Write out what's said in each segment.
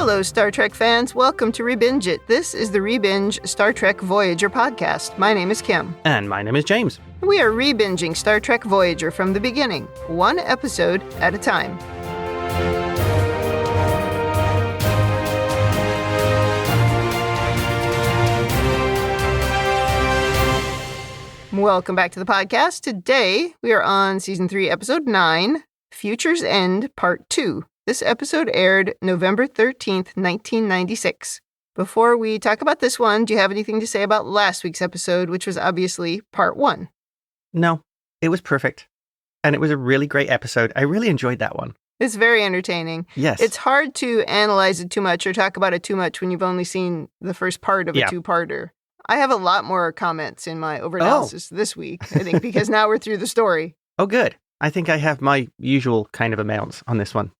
Hello, Star Trek fans. Welcome to ReBinge It. This is the ReBinge Star Trek Voyager podcast. My name is Kim. And my name is James. We are rebinging Star Trek Voyager from the beginning, one episode at a time. Welcome back to the podcast. Today, we are on Season 3, Episode 9, Future's End, Part 2. This episode aired November 13th, 1996. Before we talk about this one, do you have anything to say about last week's episode, which was obviously Part 1? No, it was perfect. And it was a really great episode. I really enjoyed that one. It's very entertaining. Yes. It's hard to analyze it too much or talk about it too much when you've only seen the first part of a two-parter. I have a lot more comments in my over-analysis this week, I think, because now we're through the story. Oh, good. I think I have my usual kind of amounts on this one.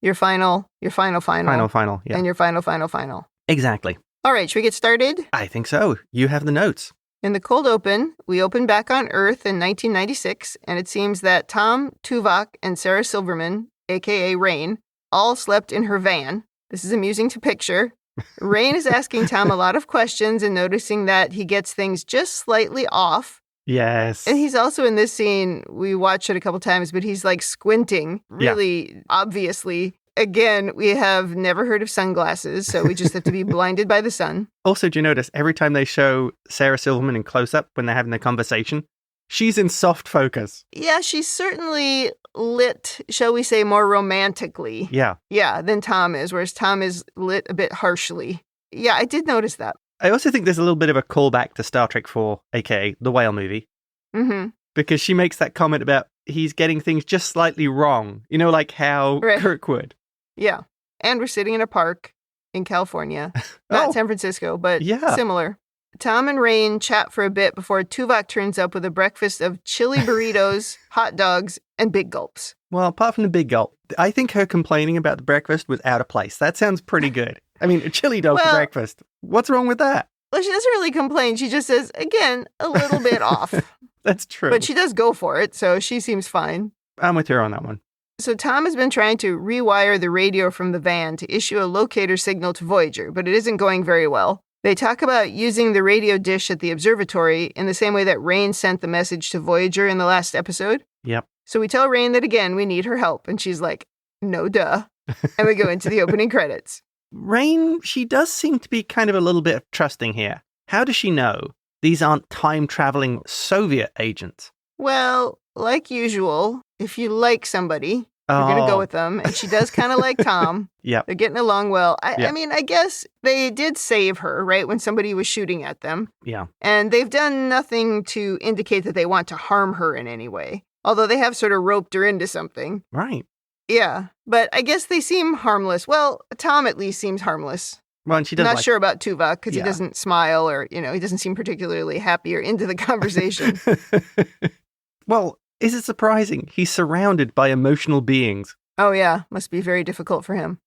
Your final. Final, yeah. And your final. Exactly. All right, should we get started? I think so. You have the notes. In the cold open, we open back on Earth in 1996, and it seems that Tom, Tuvok, and Sarah Silverman, a.k.a. Rain, all slept in her van. This is amusing to picture. Rain is asking Tom a lot of questions and noticing that he gets things just slightly off. Yes. And he's also in this scene, we watched it a couple times, but he's like squinting really obviously. Again, we have never heard of sunglasses, so we just have to be blinded by the sun. Also, do you notice every time they show Sarah Silverman in close-up when they're having the conversation, she's in soft focus. Yeah, she's certainly lit, shall we say, more romantically. Yeah, than Tom is, whereas Tom is lit a bit harshly. Yeah, I did notice that. I also think there's a little bit of a callback to Star Trek 4, a.k.a. the whale movie. Mm-hmm. Because she makes that comment about he's getting things just slightly wrong. You know, like how Kirk would. Yeah. And we're sitting in a park in California. Not San Francisco, but similar. Tom and Rain chat for a bit before Tuvok turns up with a breakfast of chili burritos, hot dogs, and big gulps. Well, apart from the big gulp, I think her complaining about the breakfast was out of place. That sounds pretty good. I mean, a chili dog for breakfast. What's wrong with that? Well, she doesn't really complain. She just says, again, a little bit off. That's true. But she does go for it, so she seems fine. I'm with her on that one. So Tom has been trying to rewire the radio from the van to issue a locator signal to Voyager, but it isn't going very well. They talk about using the radio dish at the observatory in the same way that Rain sent the message to Voyager in the last episode. Yep. So we tell Rain that, again, we need her help, and she's like, no duh. And we go into the opening credits. Rain, she does seem to be kind of a little bit trusting here. How does she know these aren't time-traveling Soviet agents? Well, like usual, if you like somebody, you're going to go with them. And she does kind of like Tom. Yep. They're getting along well. I mean, I guess they did save her, right, when somebody was shooting at them. Yeah. And they've done nothing to indicate that they want to harm her in any way. Although they have sort of roped her into something. Right. Yeah. But I guess they seem harmless. Well, Tom at least seems harmless. Well, and she does Not sure about Tuvok because he doesn't smile or, he doesn't seem particularly happy or into the conversation. Well, is it surprising? He's surrounded by emotional beings. Oh, yeah. Must be very difficult for him.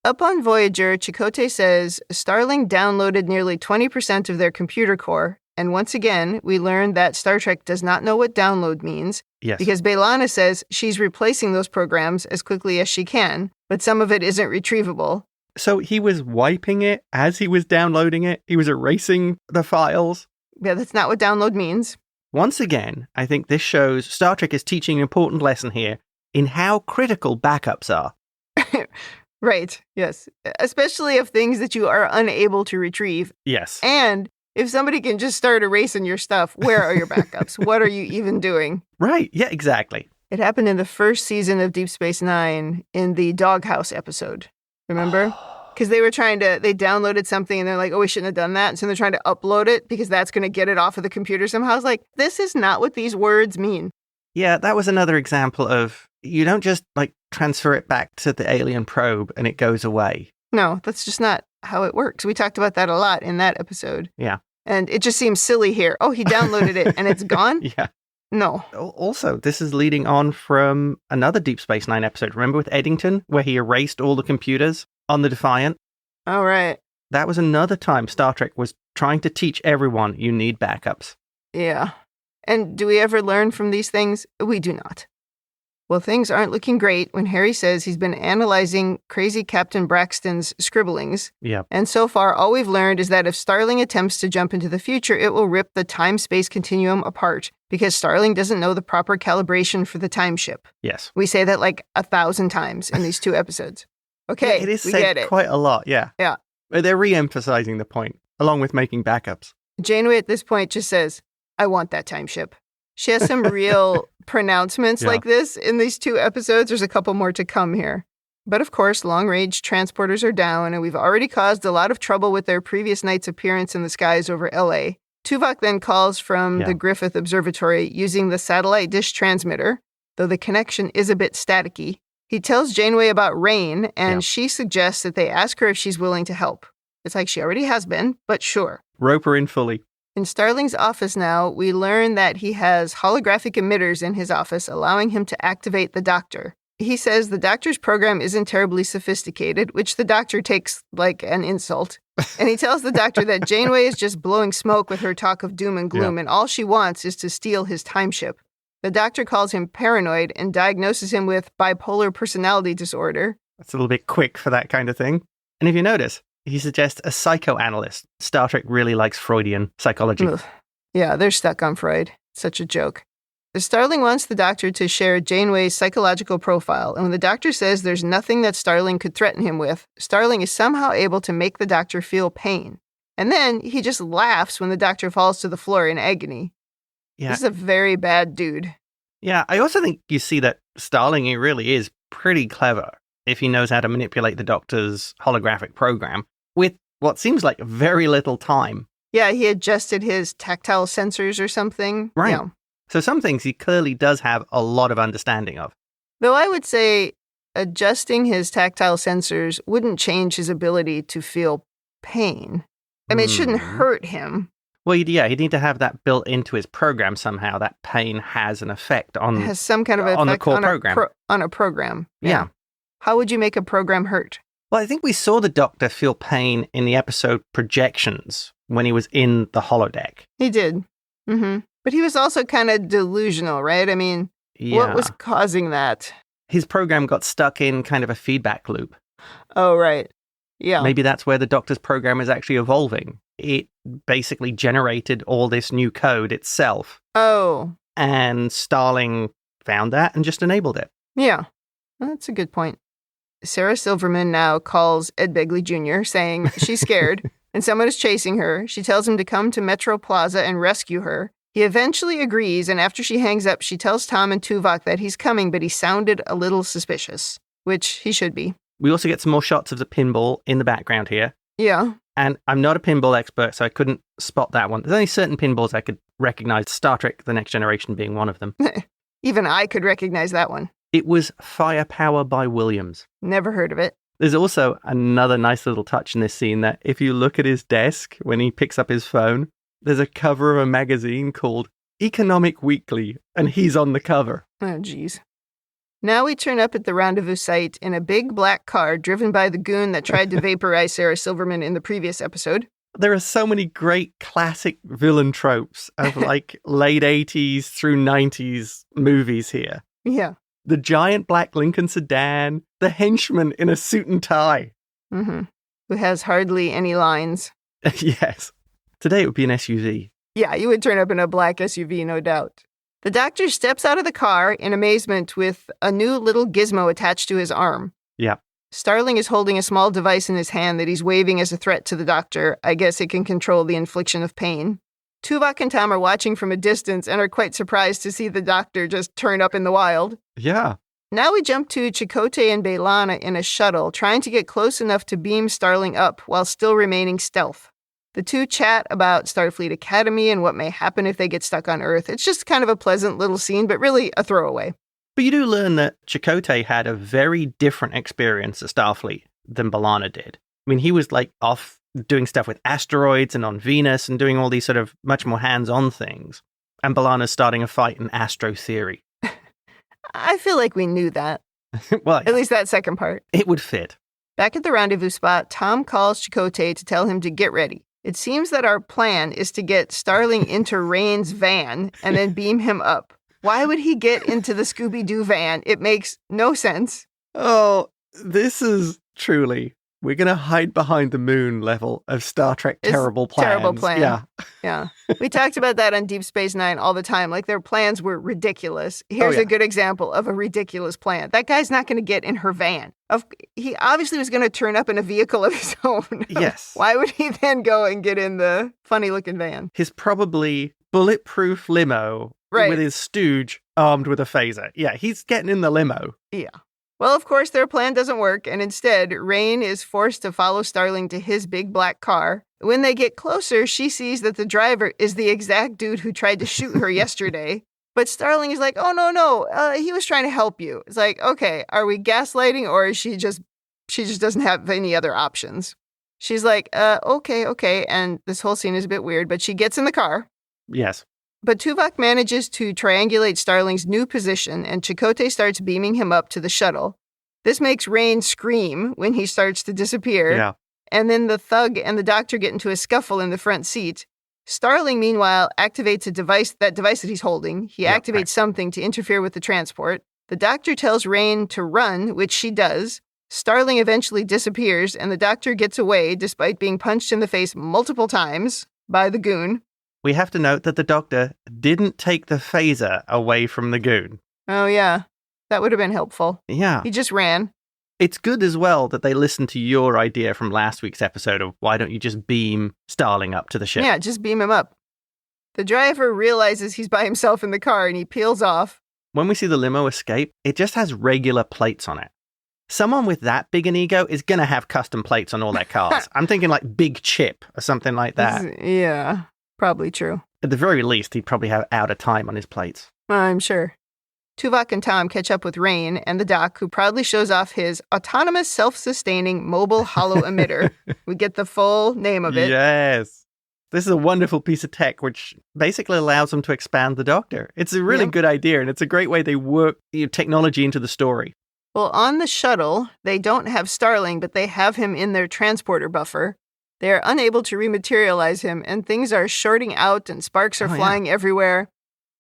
Up on Voyager, Chakotay says Starling downloaded nearly 20% of their computer core. And once again, we learned that Star Trek does not know what download means. Yes. Because B'Elanna says she's replacing those programs as quickly as she can, but some of it isn't retrievable. So he was wiping it as he was downloading it? He was erasing the files? Yeah, that's not what download means. Once again, I think this shows Star Trek is teaching an important lesson here in how critical backups are. Right, yes. Especially of things that you are unable to retrieve. Yes. And if somebody can just start erasing your stuff, where are your backups? What are you even doing? Right, yeah, exactly. It happened in the first season of Deep Space Nine in the Doghouse episode. Remember? Because they downloaded something and they're like, oh, we shouldn't have done that. So they're trying to upload it because that's going to get it off of the computer somehow. I was like, this is not what these words mean. Yeah, that was another example of you don't just transfer it back to the alien probe and it goes away. No, that's just not how it works. We talked about that a lot in that episode. Yeah. And it just seems silly here. Oh, he downloaded it and it's gone? Yeah. No. Also, this is leading on from another Deep Space Nine episode. Remember with Eddington, where he erased all the computers on the Defiant? Oh, right. That was another time Star Trek was trying to teach everyone you need backups. Yeah. And do we ever learn from these things? We do not. Well, things aren't looking great when Harry says he's been analyzing crazy Captain Braxton's scribblings. Yep. And so far, all we've learned is that if Starling attempts to jump into the future, it will rip the time-space continuum apart because Starling doesn't know the proper calibration for the time ship. Yes. We say that like 1,000 times in these 2 episodes. Okay, it is we said get it. quite a lot, yeah. Yeah. They're re-emphasizing the point, along with making backups. Janeway at this point just says, I want that time ship. She has some real pronouncements like this in these 2 episodes. There's a couple more to come here. But of course, long-range transporters are down, and we've already caused a lot of trouble with their previous night's appearance in the skies over L.A. Tuvok then calls from the Griffith Observatory using the satellite dish transmitter, though the connection is a bit staticky. He tells Janeway about Rain, and she suggests that they ask her if she's willing to help. It's like she already has been, but sure. Rope her in fully. In Starling's office now, we learn that he has holographic emitters in his office, allowing him to activate the Doctor. He says the Doctor's program isn't terribly sophisticated, which the Doctor takes like an insult. And he tells the Doctor that Janeway is just blowing smoke with her talk of doom and gloom, and all she wants is to steal his time ship. The Doctor calls him paranoid and diagnoses him with bipolar personality disorder. That's a little bit quick for that kind of thing. And if you notice, he suggests a psychoanalyst. Star Trek really likes Freudian psychology. Ugh. Yeah, they're stuck on Freud. Such a joke. Starling wants the Doctor to share Janeway's psychological profile, and when the Doctor says there's nothing that Starling could threaten him with, Starling is somehow able to make the Doctor feel pain. And then he just laughs when the Doctor falls to the floor in agony. Yeah. This is a very bad dude. Yeah, I also think you see that Starling, he really is pretty clever if he knows how to manipulate the Doctor's holographic program with what seems like very little time. Yeah, he adjusted his tactile sensors or something. Right. Yeah. So some things he clearly does have a lot of understanding of. Though I would say adjusting his tactile sensors wouldn't change his ability to feel pain. I mean, it shouldn't hurt him. Well, he'd need to have that built into his program somehow. That pain has an effect on... It has some kind of effect on the core program. On a program. Yeah. How would you make a program hurt? Well, I think we saw the Doctor feel pain in the episode Projections when he was in the holodeck. He did. Mm-hmm. But he was also kind of delusional, right? I mean, what was causing that? His program got stuck in kind of a feedback loop. Oh, right. Yeah. Maybe that's where the Doctor's program is actually evolving. It basically generated all this new code itself. Oh. And Starling found that and just enabled it. Yeah. Well, that's a good point. Sarah Silverman now calls Ed Begley Jr., saying she's scared and someone is chasing her. She tells him to come to Metro Plaza and rescue her. He eventually agrees, and after she hangs up, she tells Tom and Tuvok that he's coming, but he sounded a little suspicious, which he should be. We also get some more shots of the pinball in the background here. Yeah. And I'm not a pinball expert, so I couldn't spot that one. There's only certain pinballs I could recognize, Star Trek The Next Generation being one of them. Even I could recognize that one. It was Firepower by Williams. Never heard of it. There's also another nice little touch in this scene that if you look at his desk when he picks up his phone, there's a cover of a magazine called Economic Weekly, and he's on the cover. Oh, geez. Now we turn up at the rendezvous site in a big black car driven by the goon that tried to vaporize Sarah Silverman in the previous episode. There are so many great classic villain tropes of like late 80s through 90s movies here. Yeah. The giant black Lincoln sedan, the henchman in a suit and tie. Mm-hmm. Who has hardly any lines. Yes. Today it would be an SUV. Yeah, you would turn up in a black SUV, no doubt. The Doctor steps out of the car in amazement with a new little gizmo attached to his arm. Yeah. Starling is holding a small device in his hand that he's waving as a threat to the Doctor. I guess it can control the infliction of pain. Tuvok and Tom are watching from a distance and are quite surprised to see the Doctor just turn up in the wild. Yeah. Now we jump to Chakotay and B'Elanna in a shuttle, trying to get close enough to beam Starling up while still remaining stealth. The two chat about Starfleet Academy and what may happen if they get stuck on Earth. It's just kind of a pleasant little scene, but really a throwaway. But you do learn that Chakotay had a very different experience at Starfleet than B'Elanna did. I mean, he was like off doing stuff with asteroids and on Venus and doing all these sort of much more hands-on things. And B'Elanna's starting a fight in astro theory. I feel like we knew that. Well, at least that second part. It would fit. Back at the rendezvous spot, Tom calls Chakotay to tell him to get ready. It seems that our plan is to get Starling into Rain's van and then beam him up. Why would he get into the Scooby-Doo van? It makes no sense. Oh, this is truly, we're going to hide behind the moon level of Star Trek terrible plans. Terrible plan. Yeah. Yeah. We talked about that on Deep Space Nine all the time. Like, their plans were ridiculous. Here's a good example of a ridiculous plan. That guy's not going to get in her van. He obviously was going to turn up in a vehicle of his own. Yes. Why would he then go and get in the funny-looking van? His probably bulletproof limo with his stooge armed with a phaser. Yeah, he's getting in the limo. Yeah. Well, of course, their plan doesn't work, and instead, Rain is forced to follow Starling to his big black car. When they get closer, she sees that the driver is the exact dude who tried to shoot her yesterday. But Starling is like, oh, no, he was trying to help you. It's like, okay, are we gaslighting, or is she just doesn't have any other options? She's like, okay, and this whole scene is a bit weird, but she gets in the car. Yes. But Tuvok manages to triangulate Starling's new position, and Chakotay starts beaming him up to the shuttle. This makes Rain scream when he starts to disappear. Yeah. And then the thug and the doctor get into a scuffle in the front seat. Starling, meanwhile, activates that device that he's holding. He activates something to interfere with the transport. The doctor tells Rain to run, which she does. Starling eventually disappears, and the doctor gets away despite being punched in the face multiple times by the goon. We have to note that the doctor didn't take the phaser away from the goon. Oh, yeah. That would have been helpful. Yeah. He just ran. It's good as well that they listened to your idea from last week's episode of why don't you just beam Starling up to the ship? Yeah, just beam him up. The driver realizes he's by himself in the car and he peels off. When we see the limo escape, it just has regular plates on it. Someone with that big an ego is going to have custom plates on all their cars. I'm thinking like Big Chip or something like that. Yeah. Probably true. At the very least, he'd probably have out of time on his plates. I'm sure. Tuvok and Tom catch up with Rain and the doc, who proudly shows off his autonomous, self-sustaining mobile hollow emitter. We get the full name of it. Yes. This is a wonderful piece of tech, which basically allows them to expand the Doctor. It's a really good idea, and it's a great way they work technology into the story. Well, on the shuttle, they don't have Starling, but they have him in their transporter buffer. They are unable to rematerialize him, and things are shorting out and sparks are flying everywhere.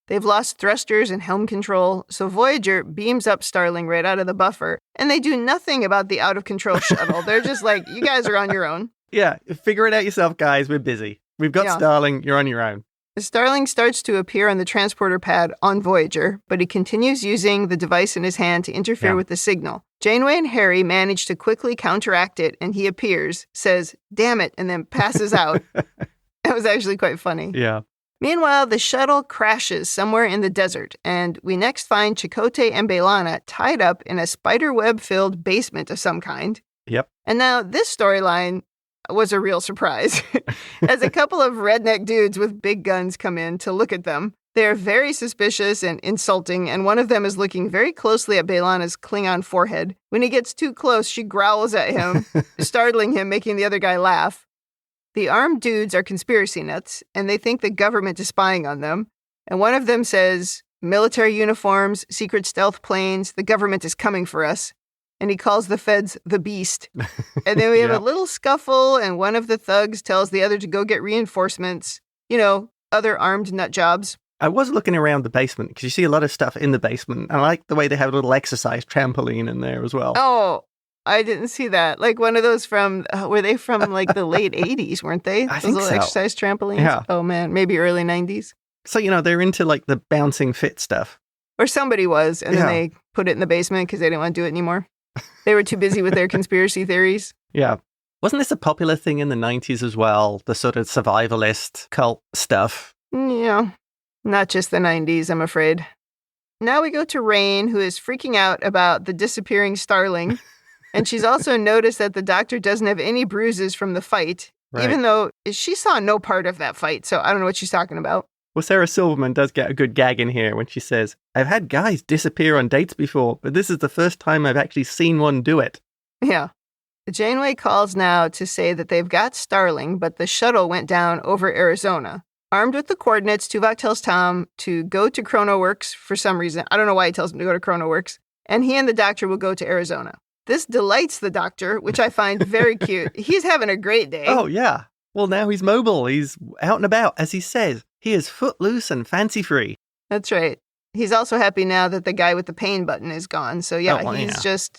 They've lost thrusters and helm control, so Voyager beams up Starling right out of the buffer, and they do nothing about the out-of-control shuttle. They're just like, you guys are on your own. Yeah, figure it out yourself, guys. We're busy. We've got Starling. You're on your own. Starling starts to appear on the transporter pad on Voyager, but he continues using the device in his hand to interfere with the signal. Janeway and Harry manage to quickly counteract it, and he appears, says, damn it, and then passes out. That was actually quite funny. Yeah. Meanwhile, the shuttle crashes somewhere in the desert, and we next find Chakotay and B'Elanna tied up in a spiderweb-filled basement of some kind. Yep. And now this storyline was a real surprise. As a couple of redneck dudes with big guns come in to look at them, they're very suspicious and insulting, and one of them is looking very closely at B'Elanna's Klingon forehead. When he gets too close, she growls at him, startling him, making the other guy laugh. The armed dudes are conspiracy nuts, and they think the government is spying on them. And one of them says, military uniforms, secret stealth planes, the government is coming for us. And he calls the feds the beast. And then we have a little scuffle, and one of the thugs tells the other to go get reinforcements. You know, other armed nut jobs. I was looking around the basement, because you see a lot of stuff in the basement. I like the way they have a little exercise trampoline in there as well. Oh, I didn't see that. Like one of those from, were they from like the late 80s, weren't they? I think those little so. exercise trampolines? Yeah. Oh man, maybe early 90s. So, you know, they're into like the bouncing fit stuff. Or somebody was, and then they put it in the basement because they didn't want to do it anymore. They were too busy with their conspiracy theories. Yeah. Wasn't this a popular thing in the 90s as well? The sort of survivalist cult stuff? Yeah. Not just the 90s, I'm afraid. Now we go to Rain, who is freaking out about the disappearing Starling. And she's also noticed that the doctor doesn't have any bruises from the fight, even though she saw no part of that fight. So I don't know what she's talking about. Well, Sarah Silverman does get a good gag in here when she says, I've had guys disappear on dates before, but this is the first time I've actually seen one do it. Yeah. Janeway calls now to say that they've got Starling, but the shuttle went down over Arizona. Armed with the coordinates, Tuvok tells Tom to go to ChronoWorks for some reason. I don't know why he tells him to go to ChronoWorks. And he and the doctor will go to Arizona. This delights the doctor, which I find very cute. He's having a great day. Oh, yeah. Well, now he's mobile. He's out and about, as he says. He is footloose and fancy-free. That's right. He's also happy now that the guy with the pain button is gone. So yeah,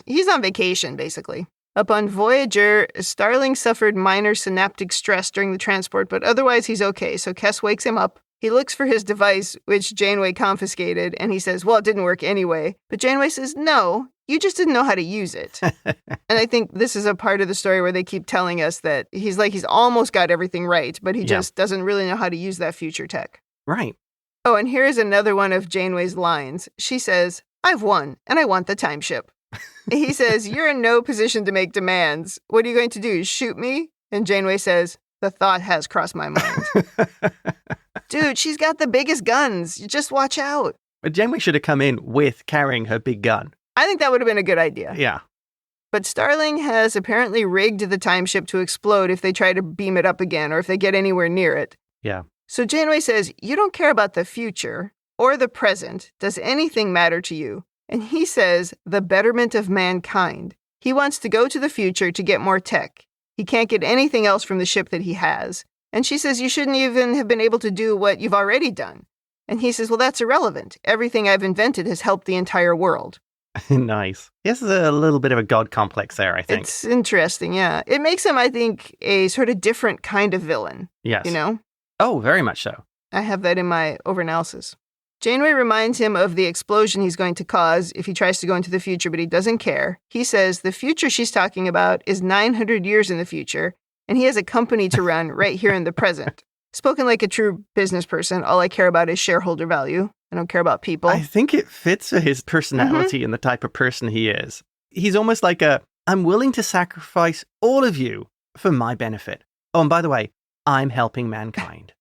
he's on vacation, basically. Up on Voyager, Starling suffered minor synaptic stress during the transport, but otherwise he's okay. So Kes wakes him up. He looks for his device, which Janeway confiscated, and he says, well, it didn't work anyway. But Janeway says, no, you just didn't know how to use it. And I think this is a part of the story where they keep telling us that he's almost got everything right, but he just doesn't really know how to use that future tech. Right. Oh, and here's another one of Janeway's lines. She says, I've won, and I want the time ship. He says, you're in no position to make demands. What are you going to do, shoot me? And Janeway says, the thought has crossed my mind. Dude, she's got the biggest guns. You just watch out. But Janeway should have come in with carrying her big gun. I think that would have been a good idea. Yeah. But Starling has apparently rigged the time ship to explode if they try to beam it up again or if they get anywhere near it. Yeah. So Janeway says, you don't care about the future or the present. Does anything matter to you? And he says, the betterment of mankind. He wants to go to the future to get more tech. He can't get anything else from the ship that he has. And she says, you shouldn't even have been able to do what you've already done. And he says, well, that's irrelevant. Everything I've invented has helped the entire world. Nice. He has a little bit of a god complex there, I think. It's interesting, yeah. It makes him, I think, a sort of different kind of villain. Yes. You know? Oh, very much so. I have that in my overanalysis. Janeway reminds him of the explosion he's going to cause if he tries to go into the future, but he doesn't care. He says the future she's talking about is 900 years in the future, and he has a company to run right here in the present. Spoken like a true business person, all I care about is shareholder value. I don't care about people. I think it fits his personality and the type of person he is. He's almost like I'm willing to sacrifice all of you for my benefit. Oh, and by the way, I'm helping mankind.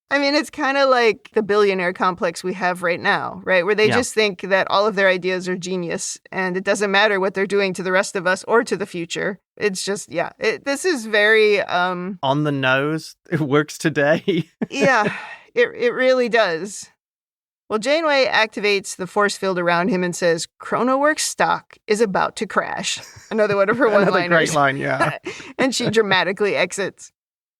I mean, it's kind of like the billionaire complex we have right now, right? Where they just think that all of their ideas are genius and it doesn't matter what they're doing to the rest of us or to the future. It's just, this is very... on the nose. It works today. Yeah, it really does. Well, Janeway activates the force field around him and says, ChronoWorks stock is about to crash. Another one of her one-liners. Another great line, yeah. And she dramatically exits.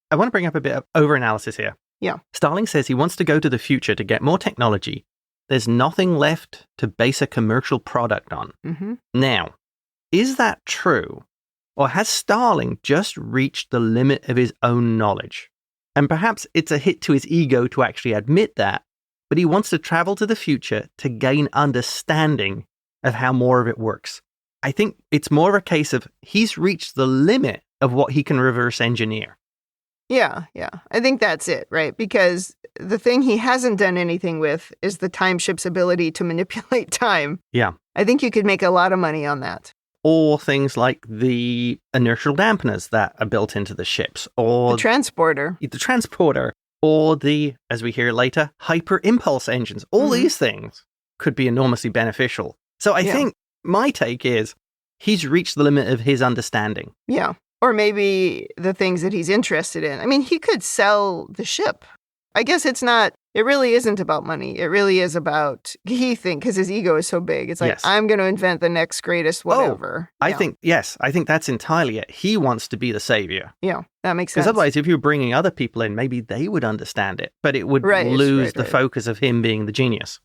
I want to bring up a bit of overanalysis here. Yeah. Starling says he wants to go to the future to get more technology. There's nothing left to base a commercial product on. Mm-hmm. Now, is that true? Or has Starling just reached the limit of his own knowledge? And perhaps it's a hit to his ego to actually admit that, but he wants to travel to the future to gain understanding of how more of it works. I think it's more of a case of he's reached the limit of what he can reverse engineer. Yeah. I think that's it, right? Because the thing he hasn't done anything with is the time ship's ability to manipulate time. Yeah. I think you could make a lot of money on that. Or things like the inertial dampeners that are built into the ships. Or the transporter. Or the, as we hear later, hyper impulse engines. All these things could be enormously beneficial. So I think my take is he's reached the limit of his understanding. Yeah. Or maybe the things that he's interested in. I mean, he could sell the ship. I guess it really isn't about money. It really is about, he thinks, because his ego is so big. It's like, I'm going to invent the next greatest whatever. I think that's entirely it. He wants to be the savior. Yeah, that makes sense. Because otherwise, if you're bringing other people in, maybe they would understand it, but it would lose the focus of him being the genius.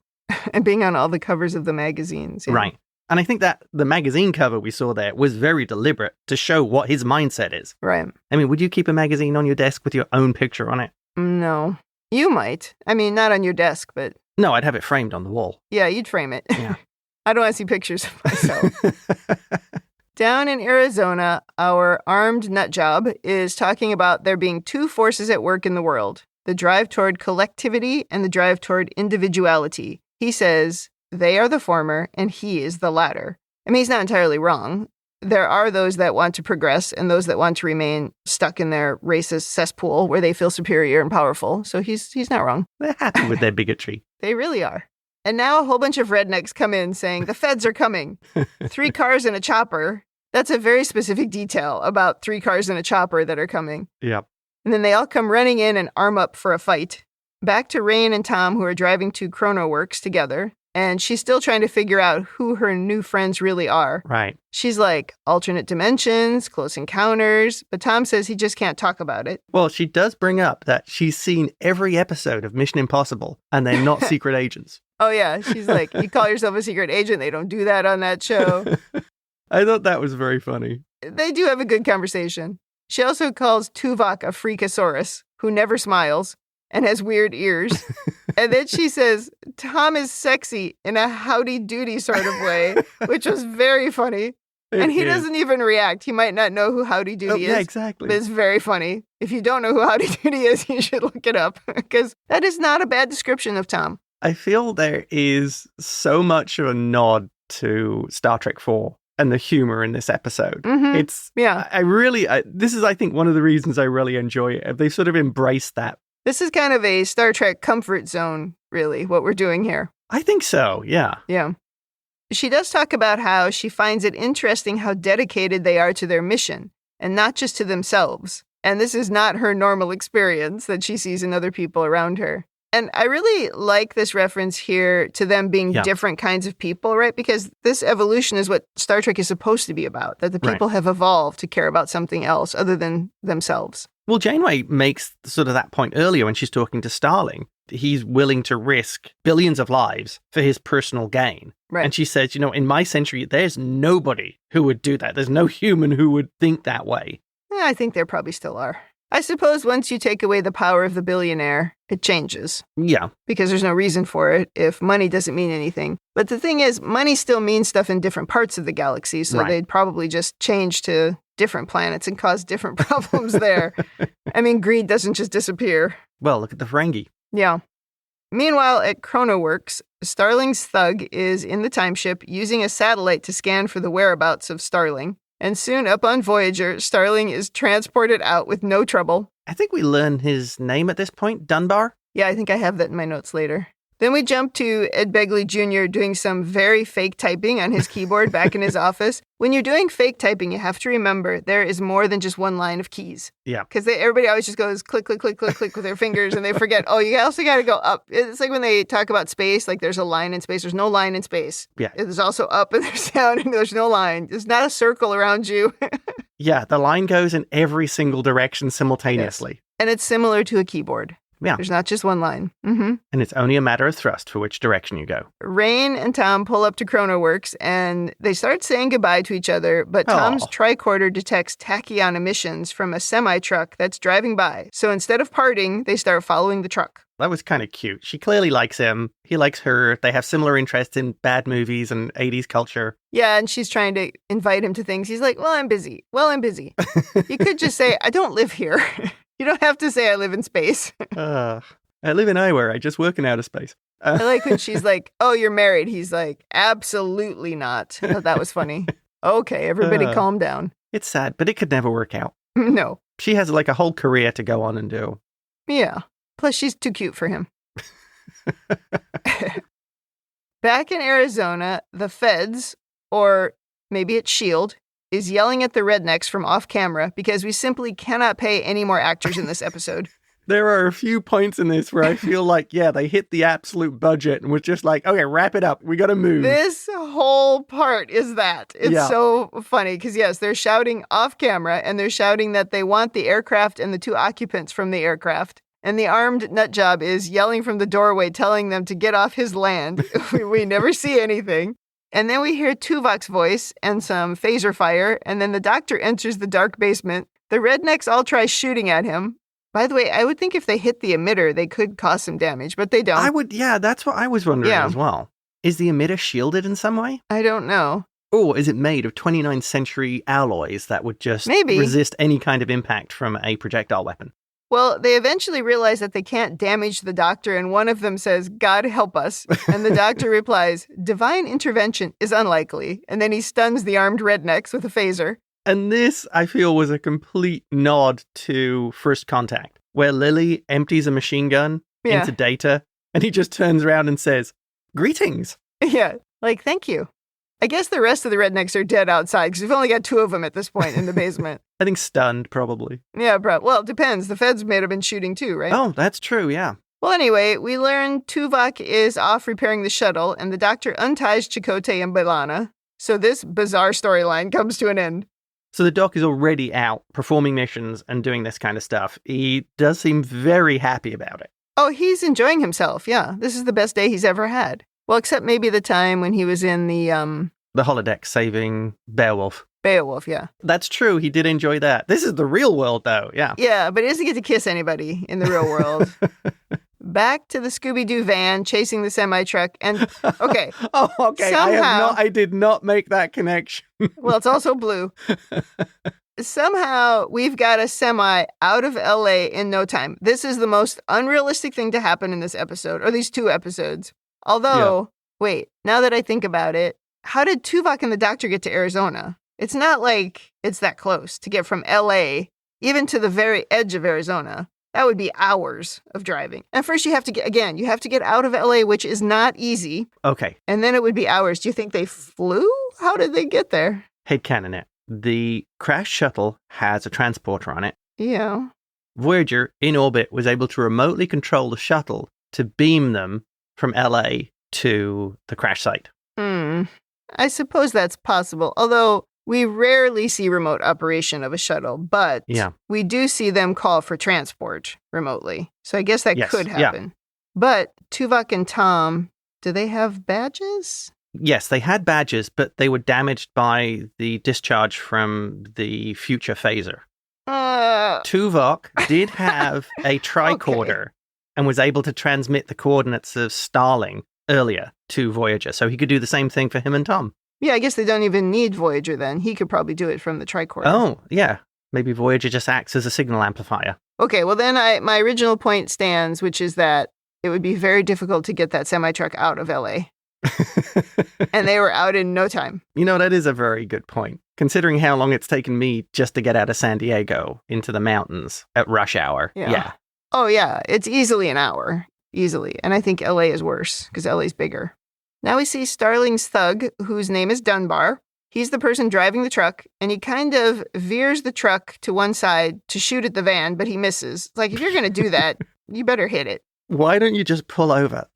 And being on all the covers of the magazines. Yeah. Right. And I think that the magazine cover we saw there was very deliberate to show what his mindset is. Right. I mean, would you keep a magazine on your desk with your own picture on it? No. You might. I mean, not on your desk, but... No, I'd have it framed on the wall. Yeah, you'd frame it. Yeah. I don't want to see pictures of myself. Down in Arizona, our armed nut job is talking about there being two forces at work in the world. The drive toward collectivity and the drive toward individuality. He says... They are the former, and he is the latter. I mean, he's not entirely wrong. There are those that want to progress and those that want to remain stuck in their racist cesspool where they feel superior and powerful. So he's not wrong. They're happy with their bigotry. They really are. And now a whole bunch of rednecks come in saying, the feds are coming. 3 cars and a chopper. That's a very specific detail about 3 cars and a chopper that are coming. Yep. And then they all come running in and arm up for a fight. Back to Rain and Tom, who are driving to ChronoWorks together. And she's still trying to figure out who her new friends really are. Right. She's like, alternate dimensions, close encounters, but Tom says he just can't talk about it. Well, she does bring up that she's seen every episode of Mission Impossible, and they're not secret agents. Oh, yeah. She's like, you call yourself a secret agent. They don't do that on that show. I thought that was very funny. They do have a good conversation. She also calls Tuvok a freakosaurus who never smiles and has weird ears. And then she says, Tom is sexy in a howdy-doody sort of way, which was very funny. And he doesn't even react. He might not know who Howdy Doody is. Yeah, exactly. But it's very funny. If you don't know who Howdy Doody is, you should look it up because that is not a bad description of Tom. I feel there is so much of a nod to Star Trek 4 and the humor in this episode. Mm-hmm. This is, I think, one of the reasons I really enjoy it. They've sort of embraced that. This is kind of a Star Trek comfort zone, really, what we're doing here. I think so, yeah. Yeah. She does talk about how she finds it interesting how dedicated they are to their mission, and not just to themselves. And this is not her normal experience that she sees in other people around her. And I really like this reference here to them being different kinds of people, right? Because this evolution is what Star Trek is supposed to be about, that the people have evolved to care about something else other than themselves. Well, Janeway makes sort of that point earlier when she's talking to Starling. He's willing to risk billions of lives for his personal gain. Right. And she says, in my century, there's nobody who would do that. There's no human who would think that way. Yeah, I think there probably still are. I suppose once you take away the power of the billionaire, it changes. Yeah. Because there's no reason for it if money doesn't mean anything. But the thing is, money still means stuff in different parts of the galaxy, so they'd probably just change to different planets and cause different problems there. I mean, greed doesn't just disappear. Well, look at the Ferengi. Yeah. Meanwhile, at ChronoWorks, Starling's thug is in the timeship using a satellite to scan for the whereabouts of Starling. And soon up on Voyager, Starling is transported out with no trouble. I think we learn his name at this point, Dunbar. Yeah, I think I have that in my notes later. Then we jump to Ed Begley Jr. doing some very fake typing on his keyboard back in his office. When you're doing fake typing, you have to remember there is more than just one line of keys. Yeah. Because everybody always just goes click, click, click, click, click with their fingers, and they forget, you also got to go up. It's like when they talk about space, like there's a line in space. There's no line in space. Yeah. There's also up and there's down and there's no line. There's not a circle around you. Yeah, the line goes in every single direction simultaneously. Yes. And it's similar to a keyboard. Yeah. There's not just one line. Mm-hmm. And it's only a matter of thrust for which direction you go. Rain and Tom pull up to ChronoWorks and they start saying goodbye to each other, but Tom's tricorder detects tachyon emissions from a semi-truck that's driving by. So instead of parting, they start following the truck. That was kind of cute. She clearly likes him. He likes her. They have similar interests in bad movies and 80s culture. Yeah, and she's trying to invite him to things. He's like, I'm busy. I'm busy. You could just say, I don't live here. You don't have to say I live in space. I live in Iowa. I just work in outer space. I like when she's like, you're married. He's like, absolutely not. Oh, that was funny. Okay, everybody calm down. It's sad, but it could never work out. No. She has like a whole career to go on and do. Yeah. Plus, she's too cute for him. Back in Arizona, the feds, or maybe it's S.H.I.E.L.D., is yelling at the rednecks from off camera because we simply cannot pay any more actors in this episode. There are a few points in this where I feel like, they hit the absolute budget and was just like, okay, wrap it up. We got to move. This whole part is that. It's so funny because, yes, they're shouting off camera and they're shouting that they want the aircraft and the two occupants from the aircraft. And the armed nutjob is yelling from the doorway, telling them to get off his land. We never see anything. And then we hear Tuvok's voice and some phaser fire, and then the doctor enters the dark basement. The rednecks all try shooting at him. By the way, I would think if they hit the emitter, they could cause some damage, but they don't. That's what I was wondering as well. Is the emitter shielded in some way? I don't know. Or is it made of 29th century alloys that would just resist any kind of impact from a projectile weapon? Well, they eventually realize that they can't damage the doctor, and one of them says, God help us. And the doctor replies, divine intervention is unlikely. And then he stuns the armed rednecks with a phaser. And this, I feel, was a complete nod to First Contact, where Lily empties a machine gun into Data, and he just turns around and says, greetings. Yeah, like, thank you. I guess the rest of the rednecks are dead outside because we've only got two of them at this point in the basement. I think stunned, probably. Yeah, well, it depends. The feds may have been shooting too, right? Oh, that's true, yeah. Well, anyway, we learn Tuvok is off repairing the shuttle, and the doctor unties Chakotay and B'Elanna. So this bizarre storyline comes to an end. So the doc is already out performing missions and doing this kind of stuff. He does seem very happy about it. Oh, he's enjoying himself, yeah. This is the best day he's ever had. Well, except maybe the time when he was in the holodeck saving Beowulf. Beowulf, yeah. That's true. He did enjoy that. This is the real world, though. Yeah. Yeah, but he doesn't get to kiss anybody in the real world. Back to the Scooby-Doo van chasing the semi-truck. And, okay. Okay. Somehow, I did not make that connection. Well, it's also blue. Somehow, we've got a semi out of LA in no time. This is the most unrealistic thing to happen in this episode, or these 2 episodes. Although, wait, now that I think about it, how did Tuvok and the doctor get to Arizona? It's not like it's that close to get from LA even to the very edge of Arizona. That would be hours of driving. And first you have to get out of LA, which is not easy. Okay. And then it would be hours. Do you think they flew? How did they get there? Headcanon it. The crash shuttle has a transporter on it. Yeah. Voyager, in orbit, was able to remotely control the shuttle to beam them from LA to the crash site. I suppose that's possible. Although we rarely see remote operation of a shuttle, but we do see them call for transport remotely. So I guess that could happen. Yeah. But Tuvok and Tom, do they have badges? Yes, they had badges, but they were damaged by the discharge from the future phaser. Tuvok did have a tricorder and was able to transmit the coordinates of Starling earlier to Voyager, so he could do the same thing for him and Tom. Yeah, I guess they don't even need Voyager then. He could probably do it from the tricorder. Oh, yeah. Maybe Voyager just acts as a signal amplifier. Okay, well then my original point stands, which is that it would be very difficult to get that semi-truck out of LA. And they were out in no time. You know, that is a very good point, considering how long it's taken me just to get out of San Diego into the mountains at rush hour. Yeah. Oh, yeah. It's easily an hour. Easily. And I think LA is worse because LA's bigger. Now we see Starling's thug, whose name is Dunbar. He's the person driving the truck, and he kind of veers the truck to one side to shoot at the van, but he misses. It's like, if you're going to do that, you better hit it. Why don't you just pull over?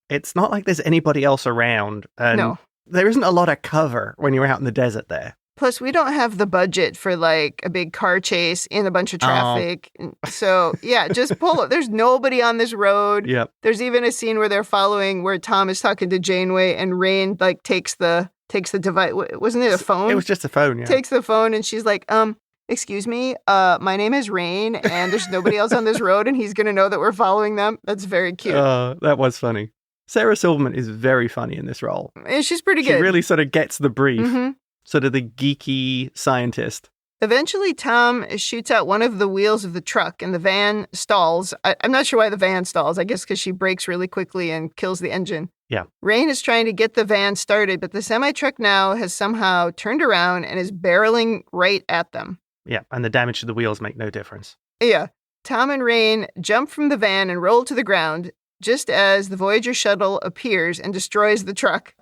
It's not like there's anybody else around. And no. There isn't a lot of cover when you're out in the desert there. Plus, we don't have the budget for, like, a big car chase in a bunch of traffic. Oh. So, yeah, just pull it. There's nobody on this road. Yep. There's even a scene where they're following, where Tom is talking to Janeway, and Rain, like, takes the device. Wasn't it a phone? It was just a phone, yeah. Takes the phone, and she's like, excuse me, my name is Rain, and there's nobody else on this road, and he's going to know that we're following them. That's very cute. That was funny. Sarah Silverman is very funny in this role. And she's pretty good. She really sort of gets the brief. Mm-hmm. Sort of the geeky scientist. Eventually, Tom shoots out one of the wheels of the truck and the van stalls. I'm not sure why the van stalls. I guess because she brakes really quickly and kills the engine. Yeah. Rain is trying to get the van started, but the semi-truck now has somehow turned around and is barreling right at them. Yeah, and the damage to the wheels make no difference. Yeah. Tom and Rain jump from the van and roll to the ground just as the Voyager shuttle appears and destroys the truck.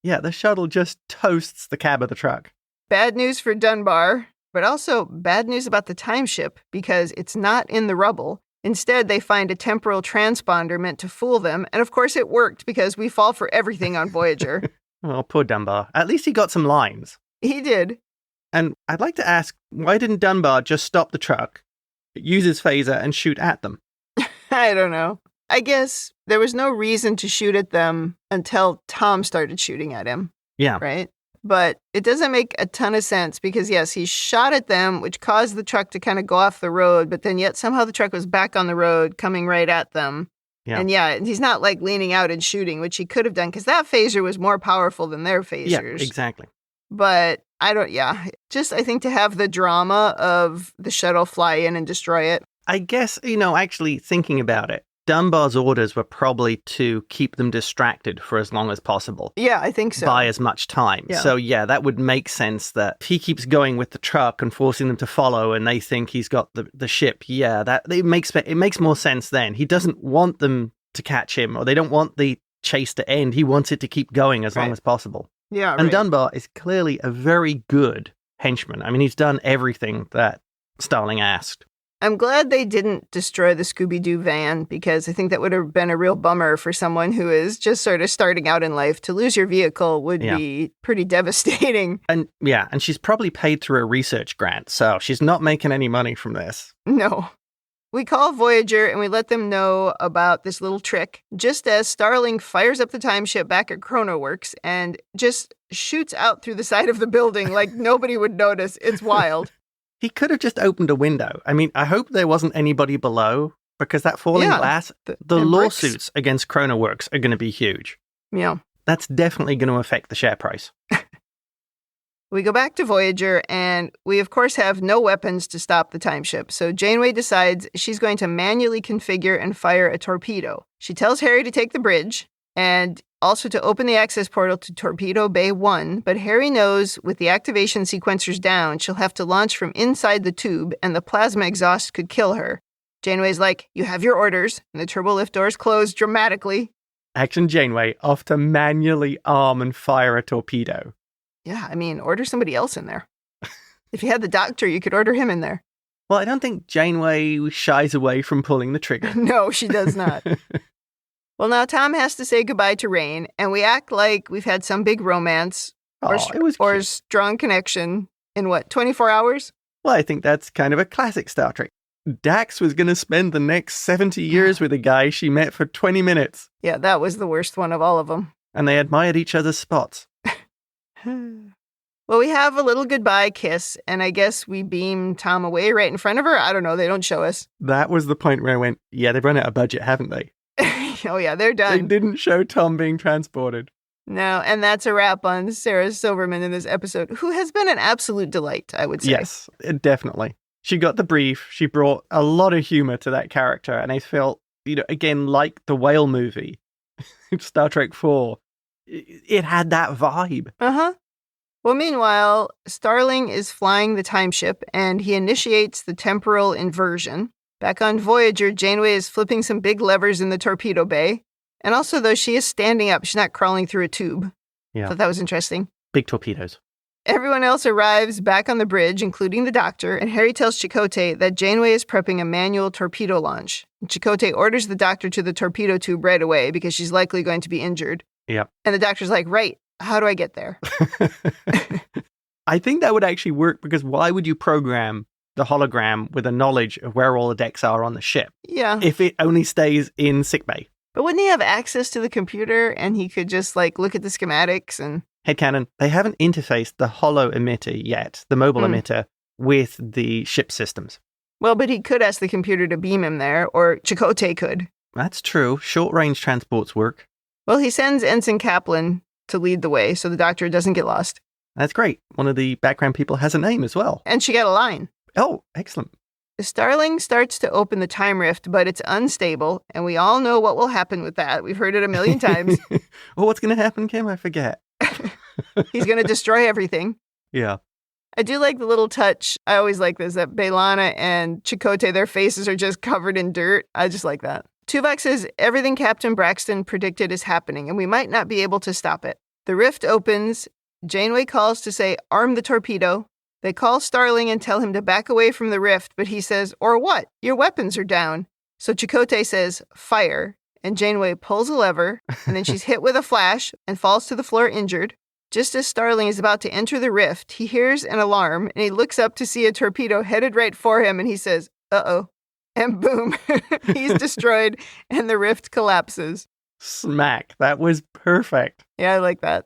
Yeah, the shuttle just toasts the cab of the truck. Bad news for Dunbar, but also bad news about the time ship because it's not in the rubble. Instead, they find a temporal transponder meant to fool them. And of course it worked because we fall for everything on Voyager. Oh, poor Dunbar. At least he got some lines. He did. And I'd like to ask, why didn't Dunbar just stop the truck, use his phaser, and shoot at them? I don't know. I guess there was no reason to shoot at them until Tom started shooting at him. Yeah. Right? But it doesn't make a ton of sense because, yes, he shot at them, which caused the truck to kind of go off the road, but then yet somehow the truck was back on the road coming right at them. Yeah. And yeah, he's not like leaning out and shooting, which he could have done because that phaser was more powerful than their phasers. Yeah, exactly. But I think to have the drama of the shuttle fly in and destroy it. I guess, actually thinking about it, Dunbar's orders were probably to keep them distracted for as long as possible. Yeah, I think so. By as much time. Yeah. So, yeah, that would make sense that if he keeps going with the truck and forcing them to follow and they think he's got the ship, it makes more sense then. He doesn't want them to catch him, or they don't want the chase to end. He wants it to keep going as long as possible. Yeah, And Dunbar is clearly a very good henchman. I mean, he's done everything that Starling asked. I'm glad they didn't destroy the Scooby-Doo van because I think that would have been a real bummer for someone who is just sort of starting out in life. To lose your vehicle would be pretty devastating. And she's probably paid through a research grant, so she's not making any money from this. No. We call Voyager and we let them know about this little trick, just as Starling fires up the time ship back at ChronoWorks and just shoots out through the side of the building like nobody would notice. It's wild. He could have just opened a window. I mean, I hope there wasn't anybody below, because that falling glass, the lawsuits against ChronoWorks are going to be huge. Yeah. That's definitely going to affect the share price. We go back to Voyager, and we, of course, have no weapons to stop the time ship. So Janeway decides she's going to manually configure and fire a torpedo. She tells Harry to take the bridge and also to open the access portal to Torpedo Bay 1. But Harry knows with the activation sequencers down, she'll have to launch from inside the tube, and the plasma exhaust could kill her. Janeway's like, you have your orders, and the turbolift doors close dramatically. Action Janeway off to manually arm and fire a torpedo. Yeah, I mean, order somebody else in there. If you had the doctor, you could order him in there. Well, I don't think Janeway shies away from pulling the trigger. No, she does not. Well, now Tom has to say goodbye to Rain, and we act like we've had some big romance or strong connection in 24 hours? Well, I think that's kind of a classic Star Trek. Dax was going to spend the next 70 years with a guy she met for 20 minutes. Yeah, that was the worst one of all of them. And they admired each other's spots. Well, we have a little goodbye kiss, and I guess we beam Tom away right in front of her. I don't know. They don't show us. That was the point where I went, yeah, they've run out of budget, haven't they? Oh, yeah, they're done. They didn't show Tom being transported. No, and that's a wrap on Sarah Silverman in this episode, who has been an absolute delight, I would say. Yes, definitely. She got the brief. She brought a lot of humor to that character, and I felt, again, like the whale movie, Star Trek 4, it had that vibe. Uh-huh. Well, meanwhile, Starling is flying the time ship, and he initiates the temporal inversion. Back on Voyager, Janeway is flipping some big levers in the torpedo bay. And also, though, she is standing up. She's not crawling through a tube. Yeah. Thought that was interesting. Big torpedoes. Everyone else arrives back on the bridge, including the doctor, and Harry tells Chakotay that Janeway is prepping a manual torpedo launch. Chakotay orders the doctor to the torpedo tube right away because she's likely going to be injured. Yep. And the doctor's like, right, how do I get there? I think that would actually work, because why would you program the hologram with a knowledge of where all the decks are on the ship? Yeah. If it only stays in sickbay. But wouldn't he have access to the computer and he could just look at the schematics and... Headcanon, they haven't interfaced the holo emitter yet, the mobile emitter, with the ship systems. Well, but he could ask the computer to beam him there, or Chakotay could. That's true. Short-range transports work. Well, he sends Ensign Kaplan to lead the way so the doctor doesn't get lost. That's great. One of the background people has a name as well. And she got a line. Oh, excellent. Starling starts to open the time rift, but it's unstable, and we all know what will happen with that. We've heard it a million times. Well, what's going to happen, Kim? I forget. He's going to destroy everything. Yeah. I do like the little touch. I always like this, that B'Elanna and Chakotay, their faces are just covered in dirt. I just like that. Tuvok says everything Captain Braxton predicted is happening, and we might not be able to stop it. The rift opens. Janeway calls to say, arm the torpedo. They call Starling and tell him to back away from the rift, but he says, or what? Your weapons are down. So Chakotay says, fire. And Janeway pulls a lever, and then she's hit with a flash and falls to the floor injured. Just as Starling is about to enter the rift, he hears an alarm, and he looks up to see a torpedo headed right for him, and he says, uh-oh. And boom, he's destroyed, and the rift collapses. Smack. That was perfect. Yeah, I like that.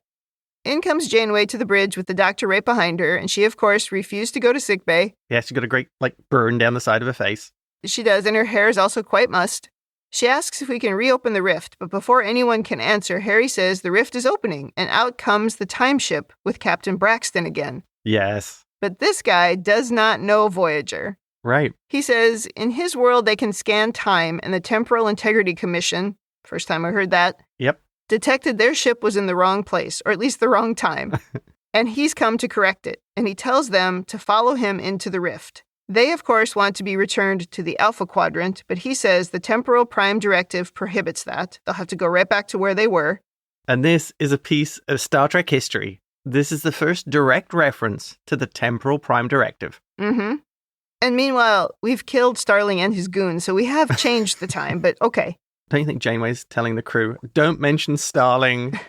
In comes Janeway to the bridge with the doctor right behind her, and she, of course, refused to go to sickbay. Yeah, she's got a great, burn down the side of her face. She does, and her hair is also quite mussed. She asks if we can reopen the rift, but before anyone can answer, Harry says the rift is opening, and out comes the time ship with Captain Braxton again. Yes. But this guy does not know Voyager. Right. He says in his world they can scan time, and the Temporal Integrity Commission, first time I heard that, yep, detected their ship was in the wrong place, or at least the wrong time. And he's come to correct it, and he tells them to follow him into the rift. They, of course, want to be returned to the Alpha Quadrant, but he says the Temporal Prime Directive prohibits that. They'll have to go right back to where they were. And this is a piece of Star Trek history. This is the first direct reference to the Temporal Prime Directive. Mm-hmm. And meanwhile, we've killed Starling and his goons, so we have changed the time, but okay. Don't you think Janeway's telling the crew, don't mention Starling?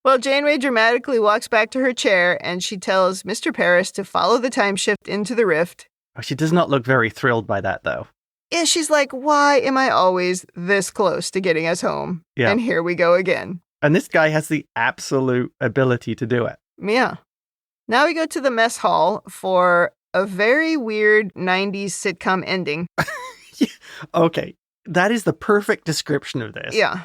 Well, Janeway dramatically walks back to her chair, and she tells Mr. Paris to follow the time shift into the rift. Oh, she does not look very thrilled by that, though. Yeah, she's like, why am I always this close to getting us home? Yeah. And here we go again. And this guy has the absolute ability to do it. Yeah. Now we go to the mess hall for a very weird 90s sitcom ending. Okay, that is the perfect description of this. Yeah.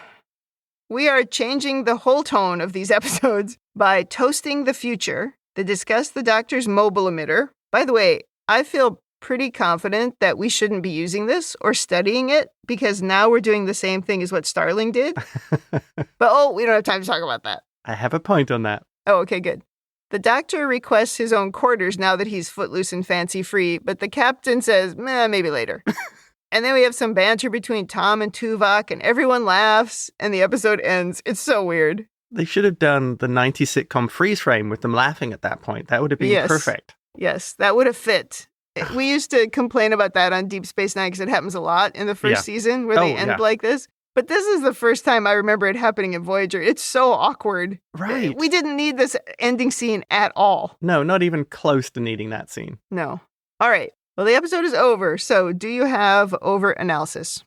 We are changing the whole tone of these episodes by toasting the future to discuss the doctor's mobile emitter. By the way, I feel pretty confident that we shouldn't be using this or studying it because now we're doing the same thing as what Starling did. But we don't have time to talk about that. I have a point on that. Oh, okay, good. The doctor requests his own quarters now that he's footloose and fancy-free, but the captain says, maybe later. And then we have some banter between Tom and Tuvok, and everyone laughs, and the episode ends. It's so weird. They should have done the 90s sitcom freeze frame with them laughing at that point. That would have been perfect. Yes, that would have fit. We used to complain about that on Deep Space Nine because it happens a lot in the first season where they end like this. But this is the first time I remember it happening in Voyager. It's so awkward. Right. We didn't need this ending scene at all. No, not even close to needing that scene. No. All right. Well, the episode is over. So do you have overt analysis?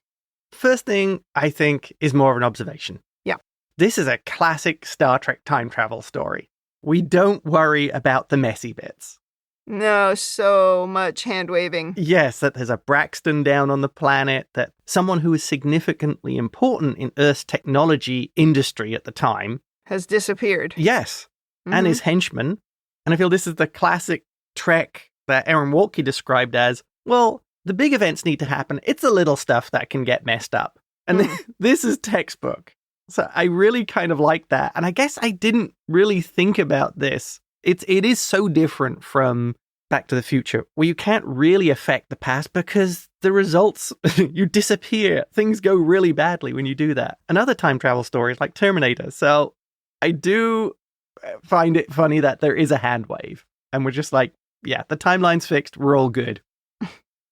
First thing, I think, is more of an observation. Yeah. This is a classic Star Trek time travel story. We don't worry about the messy bits. No, so much hand-waving. Yes, that there's a Braxton down on the planet, that someone who is significantly important in Earth's technology industry at the time has disappeared. Yes, and his henchman. And I feel this is the classic Trek that Aaron Waltke described as, well, the big events need to happen. It's the little stuff that can get messed up. And this is textbook. So I really kind of like that. And I guess I didn't really think about this. It is so different from Back to the Future, where you can't really affect the past because the results, you disappear. Things go really badly when you do that. And other time travel stories like Terminator. So I do find it funny that there is a hand wave. And we're just like, yeah, the timeline's fixed. We're all good.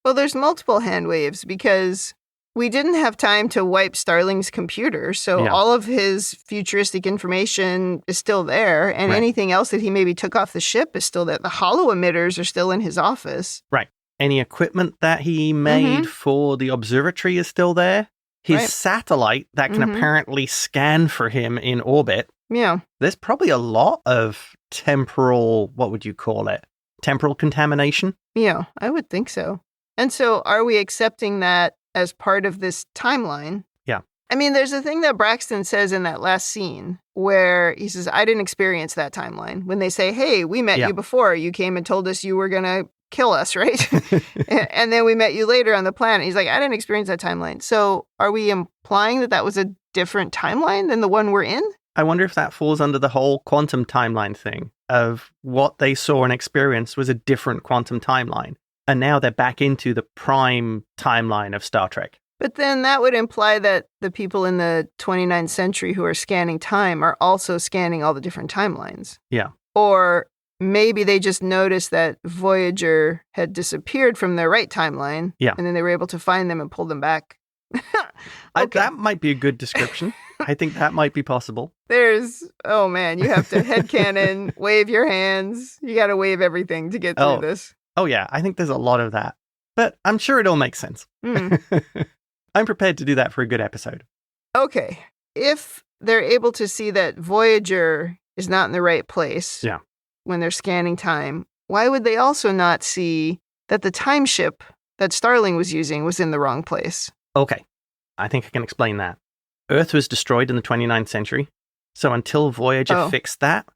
Well, there's multiple hand waves because we didn't have time to wipe Starling's computer, so all of his futuristic information is still there, and anything else that he maybe took off the ship is still there. The holo emitters are still in his office. Right. Any equipment that he made for the observatory is still there. His satellite that can apparently scan for him in orbit. Yeah. There's probably a lot of temporal, what would you call it? Temporal contamination? Yeah, I would think so. And so are we accepting that as part of this timeline? Yeah. I mean, there's a thing that Braxton says in that last scene where he says, I didn't experience that timeline. When they say, hey, we met you before. You came and told us you were going to kill us, right? And then we met you later on the planet. He's like, I didn't experience that timeline. So are we implying that that was a different timeline than the one we're in? I wonder if that falls under the whole quantum timeline thing of what they saw and experienced was a different quantum timeline. And now they're back into the prime timeline of Star Trek. But then that would imply that the people in the 29th century who are scanning time are also scanning all the different timelines. Yeah. Or maybe they just noticed that Voyager had disappeared from their right timeline. Yeah. And then they were able to find them and pull them back. That might be a good description. I think that might be possible. Oh man, you have to headcanon, wave your hands. You got to wave everything to get through this. Oh, yeah. I think there's a lot of that. But I'm sure it all makes sense. I'm prepared to do that for a good episode. Okay. If they're able to see that Voyager is not in the right place when they're scanning time, why would they also not see that the time ship that Starling was using was in the wrong place? Okay. I think I can explain that. Earth was destroyed in the 29th century. So until Voyager fixed that,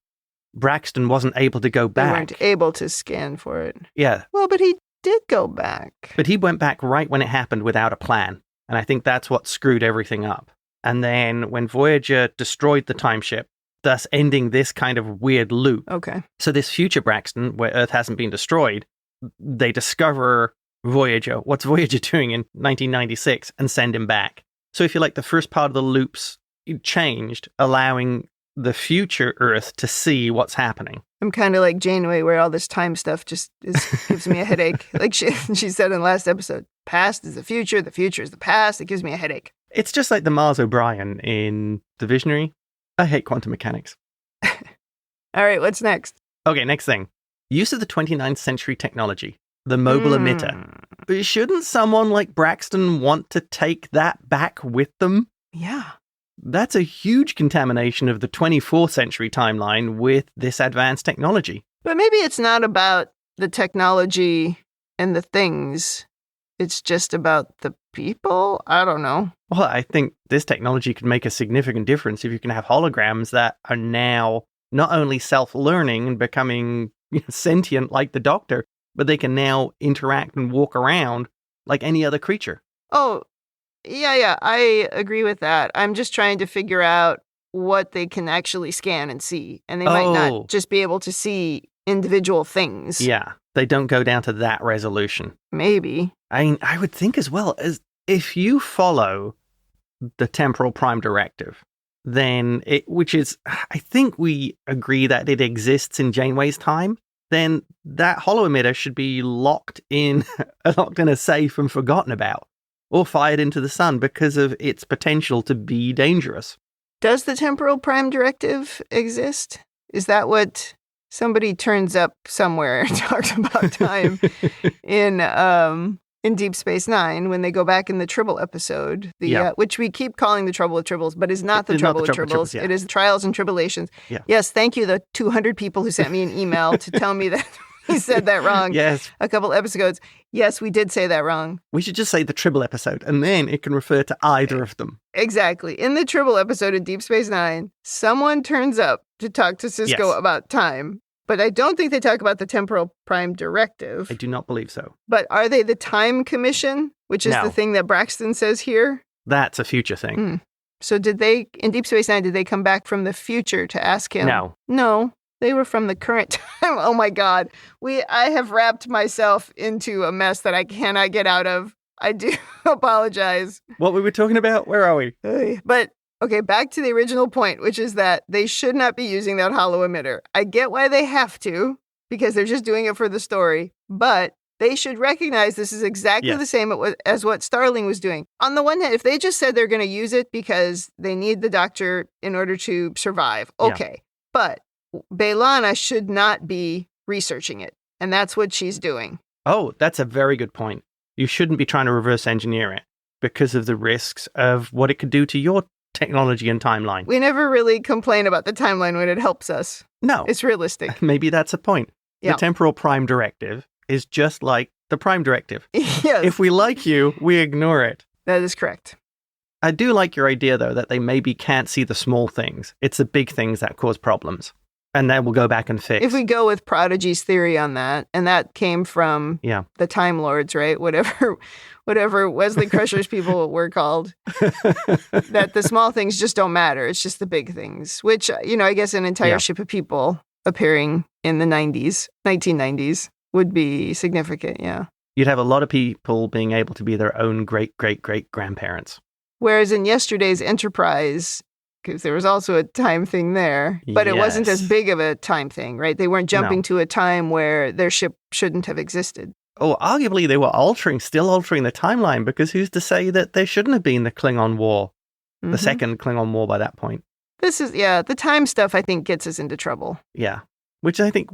Braxton wasn't able to go back. They weren't able to scan for it. Yeah. Well, but he did go back. But he went back right when it happened without a plan. And I think that's what screwed everything up. And then when Voyager destroyed the time ship, thus ending this kind of weird loop. Okay. So this future Braxton, where Earth hasn't been destroyed, they discover Voyager. What's Voyager doing in 1996? And send him back. So if you like, the first part of the loops changed, allowing the future Earth to see what's happening. I'm kind of like Janeway, where all this time stuff just gives me a headache. Like she said in the last episode, past is the future is the past. It gives me a headache. It's just like the Mars O'Brien in The Visionary. I hate quantum mechanics. All right, what's next? Okay, next thing. Use of the 29th century technology, the mobile emitter. shouldn't someone like Braxton want to take that back with them? Yeah. That's a huge contamination of the 24th century timeline with this advanced technology. But maybe it's not about the technology and the things. It's just about the people? I don't know. Well, I think this technology could make a significant difference if you can have holograms that are now not only self-learning and becoming sentient like the Doctor, but they can now interact and walk around like any other creature. Oh, yeah, I agree with that. I'm just trying to figure out what they can actually scan and see. And they might not just be able to see individual things. Yeah, they don't go down to that resolution. Maybe. I mean, I would think as well, as if you follow the temporal prime directive, then which is, I think we agree that it exists in Janeway's time, then that holo emitter should be locked in a safe and forgotten about, or fired into the sun because of its potential to be dangerous. Does the temporal prime directive exist? Is that what somebody turns up somewhere and talks about time in Deep Space Nine when they go back in the Tribble episode, which we keep calling the Trouble with Tribbles, but is not the Trouble with Tribbles. Yeah. It is Trials and Tribulations. Yeah. Yes, thank you, the 200 people who sent me an email to tell me that we said that wrong. Yes. A couple episodes. Yes, we did say that wrong. We should just say the Tribble episode, and then it can refer to either of them. Exactly. In the Tribble episode of Deep Space Nine, someone turns up to talk to Sisko about time. But I don't think they talk about the temporal prime directive. I do not believe so. But are they the time commission, which is the thing that Braxton says here? That's a future thing. So did they, in Deep Space Nine, did they come back from the future to ask him? No, they were from the current time. Oh my God. I have wrapped myself into a mess that I cannot get out of. I do apologize. What we were talking about? Where are we? But okay, back to the original point, which is that they should not be using that holo emitter. I get why they have to, because they're just doing it for the story, but they should recognize this is exactly the same as what Starling was doing. On the one hand, if they just said they're going to use it because they need the Doctor in order to survive, okay. But B'Elanna should not be researching it, and that's what she's doing. Oh, that's a very good point. You shouldn't be trying to reverse engineer it because of the risks of what it could do to your technology and timeline. We never really complain about the timeline when it helps us. No. It's realistic. Maybe that's a point. Yeah. The temporal prime directive is just like the prime directive. Yes. If we like you, we ignore it. That is correct. I do like your idea, though, that they maybe can't see the small things. It's the big things that cause problems. And then we'll go back and fix. If we go with Prodigy's theory on that, and that came from the Time Lords, right? Whatever Wesley Crusher's people were called, that the small things just don't matter. It's just the big things, which, I guess an entire ship of people appearing in the 1990s would be significant, yeah. You'd have a lot of people being able to be their own great-great-great-grandparents. Whereas in yesterday's Enterprise, because there was also a time thing there, but it wasn't as big of a time thing, right? They weren't jumping to a time where their ship shouldn't have existed. Oh, arguably they were still altering the timeline, because who's to say that there shouldn't have been the Klingon War, the second Klingon War by that point? This is, the time stuff I think gets us into trouble. Yeah. Which I think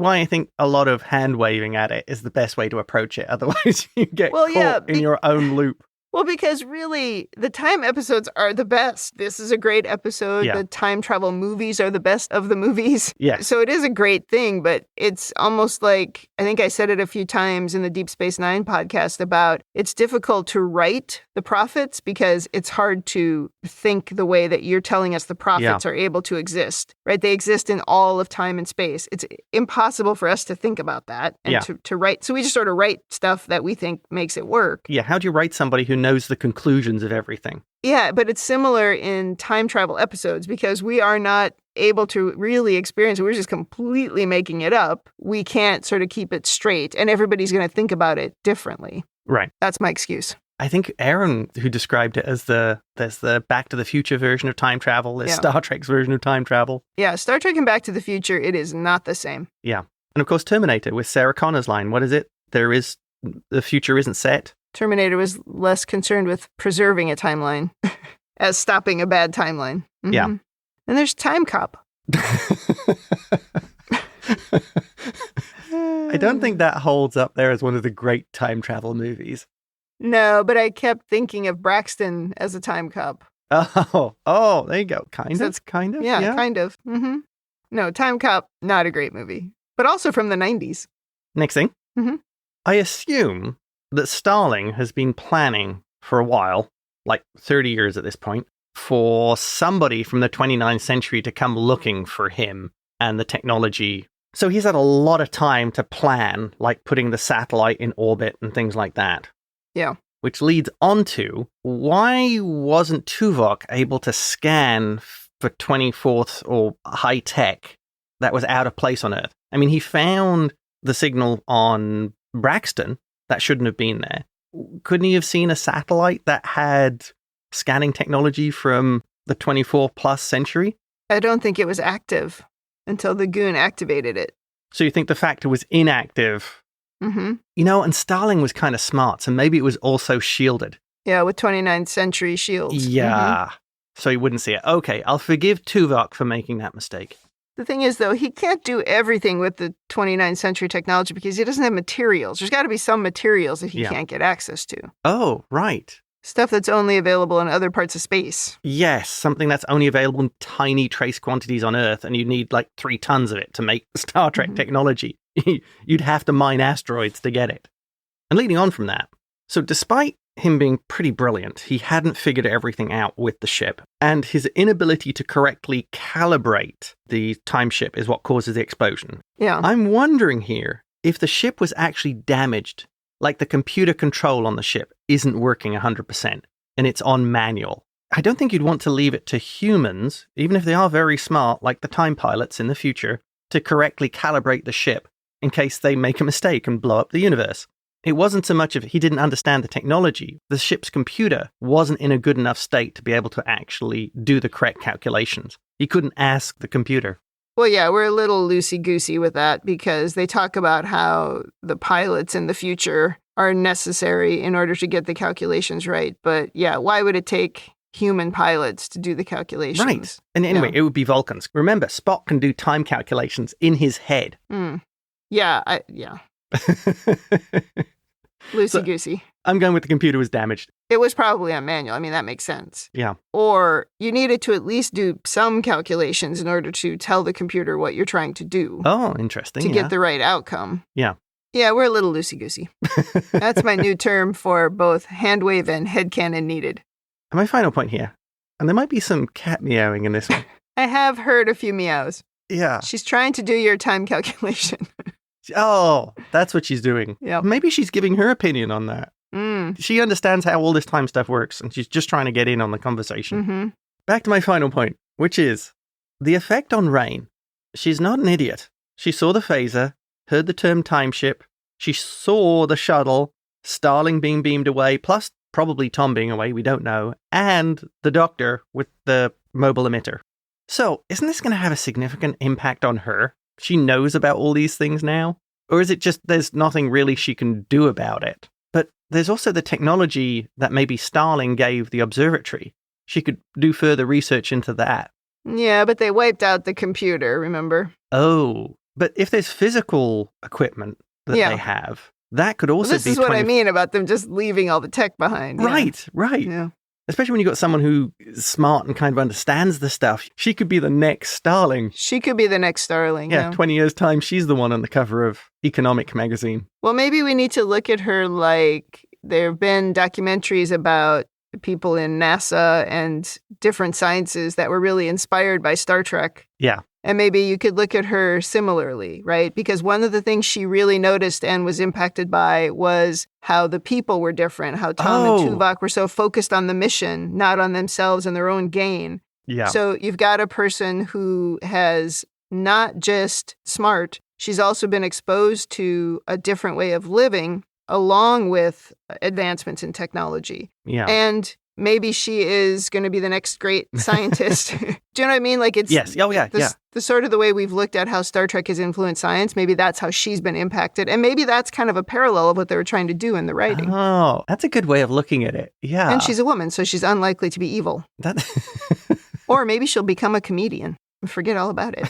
a lot of hand waving at it is the best way to approach it. Otherwise you get caught in your own loop. Well, because really, the time episodes are the best. This is a great episode. Yeah. The time travel movies are the best of the movies. Yeah. So it is a great thing, but it's almost like, I think I said it a few times in the Deep Space Nine podcast about it's difficult to write the prophets because it's hard to think the way that you're telling us the prophets are able to exist, right? They exist in all of time and space. It's impossible for us to think about that and to write. So we just sort of write stuff that we think makes it work. Yeah. How do you write somebody who knows the conclusions of everything? Yeah, but it's similar in time travel episodes because we are not able to really experience it. We're just completely making it up. We can't sort of keep it straight, and everybody's going to think about it differently. Right. That's my excuse. I think Aaron, who described it as there's the Back to the Future version of time travel, there's Star Trek's version of time travel. Yeah, Star Trek and Back to the Future, it is not the same. Yeah. And of course, Terminator with Sarah Connor's line. What is it? The future isn't set. Terminator was less concerned with preserving a timeline as stopping a bad timeline. Mm-hmm. Yeah. And there's Time Cop. I don't think that holds up there as one of the great time travel movies. No, but I kept thinking of Braxton as a time cop. Oh, there you go. Kind So of, kind of. Yeah, kind of. Mm-hmm. No, Time Cop, not a great movie, but also from the 90s. Next thing. Mhm. I assume that Starling has been planning for a while, like 30 years at this point, for somebody from the 29th century to come looking for him and the technology. So he's had a lot of time to plan, like putting the satellite in orbit and things like that. Yeah. Which leads on to, why wasn't Tuvok able to scan for 24th or high tech that was out of place on Earth? I mean, he found the signal on Braxton that shouldn't have been there. Couldn't he have seen a satellite that had scanning technology from the 24th plus century? I don't think it was active until the goon activated it. So you think the fact it was inactive? Mm-hmm. You know, and Starling was kind of smart, so maybe it was also shielded. Yeah, with 29th century shields. Yeah. So he wouldn't see it. Okay, I'll forgive Tuvok for making that mistake. The thing is, though, he can't do everything with the 29th century technology because he doesn't have materials. There's got to be some materials that he can't get access to. Oh, right. Stuff that's only available in other parts of space. Yes, something that's only available in tiny trace quantities on Earth, and you need like 3 tons of it to make Star Trek technology. You'd have to mine asteroids to get it. And leading on from that, so despite him being pretty brilliant, he hadn't figured everything out with the ship, and his inability to correctly calibrate the time ship is what causes the explosion. Yeah. I'm wondering here if the ship was actually damaged, like the computer control on the ship isn't working 100%, and it's on manual. I don't think you'd want to leave it to humans, even if they are very smart, like the time pilots in the future, to correctly calibrate the ship in case they make a mistake and blow up the universe. It wasn't so much of he didn't understand the technology. The ship's computer wasn't in a good enough state to be able to actually do the correct calculations. He couldn't ask the computer. Well, yeah, we're a little loosey-goosey with that because they talk about how the pilots in the future are necessary in order to get the calculations right. But yeah, why would it take human pilots to do the calculations? Right. And anyway, it would be Vulcans. Remember, Spock can do time calculations in his head. Yeah. Loosey-goosey. I'm going with the computer was damaged. It was probably on manual. I mean, that makes sense. Yeah. Or you needed to at least do some calculations in order to tell the computer what you're trying to do. Oh, interesting. To get the right outcome. Yeah. Yeah, we're a little loosey-goosey. That's my new term for both handwave and headcanon needed. And my final point here, and there might be some cat meowing in this one. I have heard a few meows. Yeah. She's trying to do your time calculation. Oh, that's what she's doing. Yep. Maybe she's giving her opinion on that. She understands how all this time stuff works, and she's just trying to get in on the conversation. Back to my final point, which is the effect on Rain. She's not an idiot. She saw the phaser, heard the term time ship. She saw the shuttle, Starling being beamed away, plus probably Tom being away, we don't know, and the doctor with the mobile emitter. So, isn't this going to have a significant impact on her? She knows about all these things now? Or is it just there's nothing really she can do about it? But there's also the technology that maybe Starling gave the observatory. She could do further research into that. Yeah, but they wiped out the computer, remember? Oh, but if there's physical equipment that they have, that could also be... This is what I mean about them just leaving all the tech behind. Right. Yeah. Especially when you've got someone who is smart and kind of understands the stuff. She could be the next Starling. She could be the next Starling. Yeah, 20 years' time, she's the one on the cover of Economic magazine. Well, maybe we need to look at her like there have been documentaries about people in NASA and different sciences that were really inspired by Star Trek. Yeah. And maybe you could look at her similarly, right? Because one of the things she really noticed and was impacted by was how the people were different, how Tom and Tuvok were so focused on the mission, not on themselves and their own gain. Yeah. So you've got a person who has not just smart, she's also been exposed to a different way of living along with advancements in technology. Yeah. And maybe she is going to be the next great scientist. Do you know what I mean? Like it's yes. Oh, yeah. The sort of the way we've looked at how Star Trek has influenced science. Maybe that's how she's been impacted. And maybe that's kind of a parallel of what they were trying to do in the writing. Oh, that's a good way of looking at it. Yeah. And she's a woman, so she's unlikely to be evil. Or maybe she'll become a comedian and forget all about it.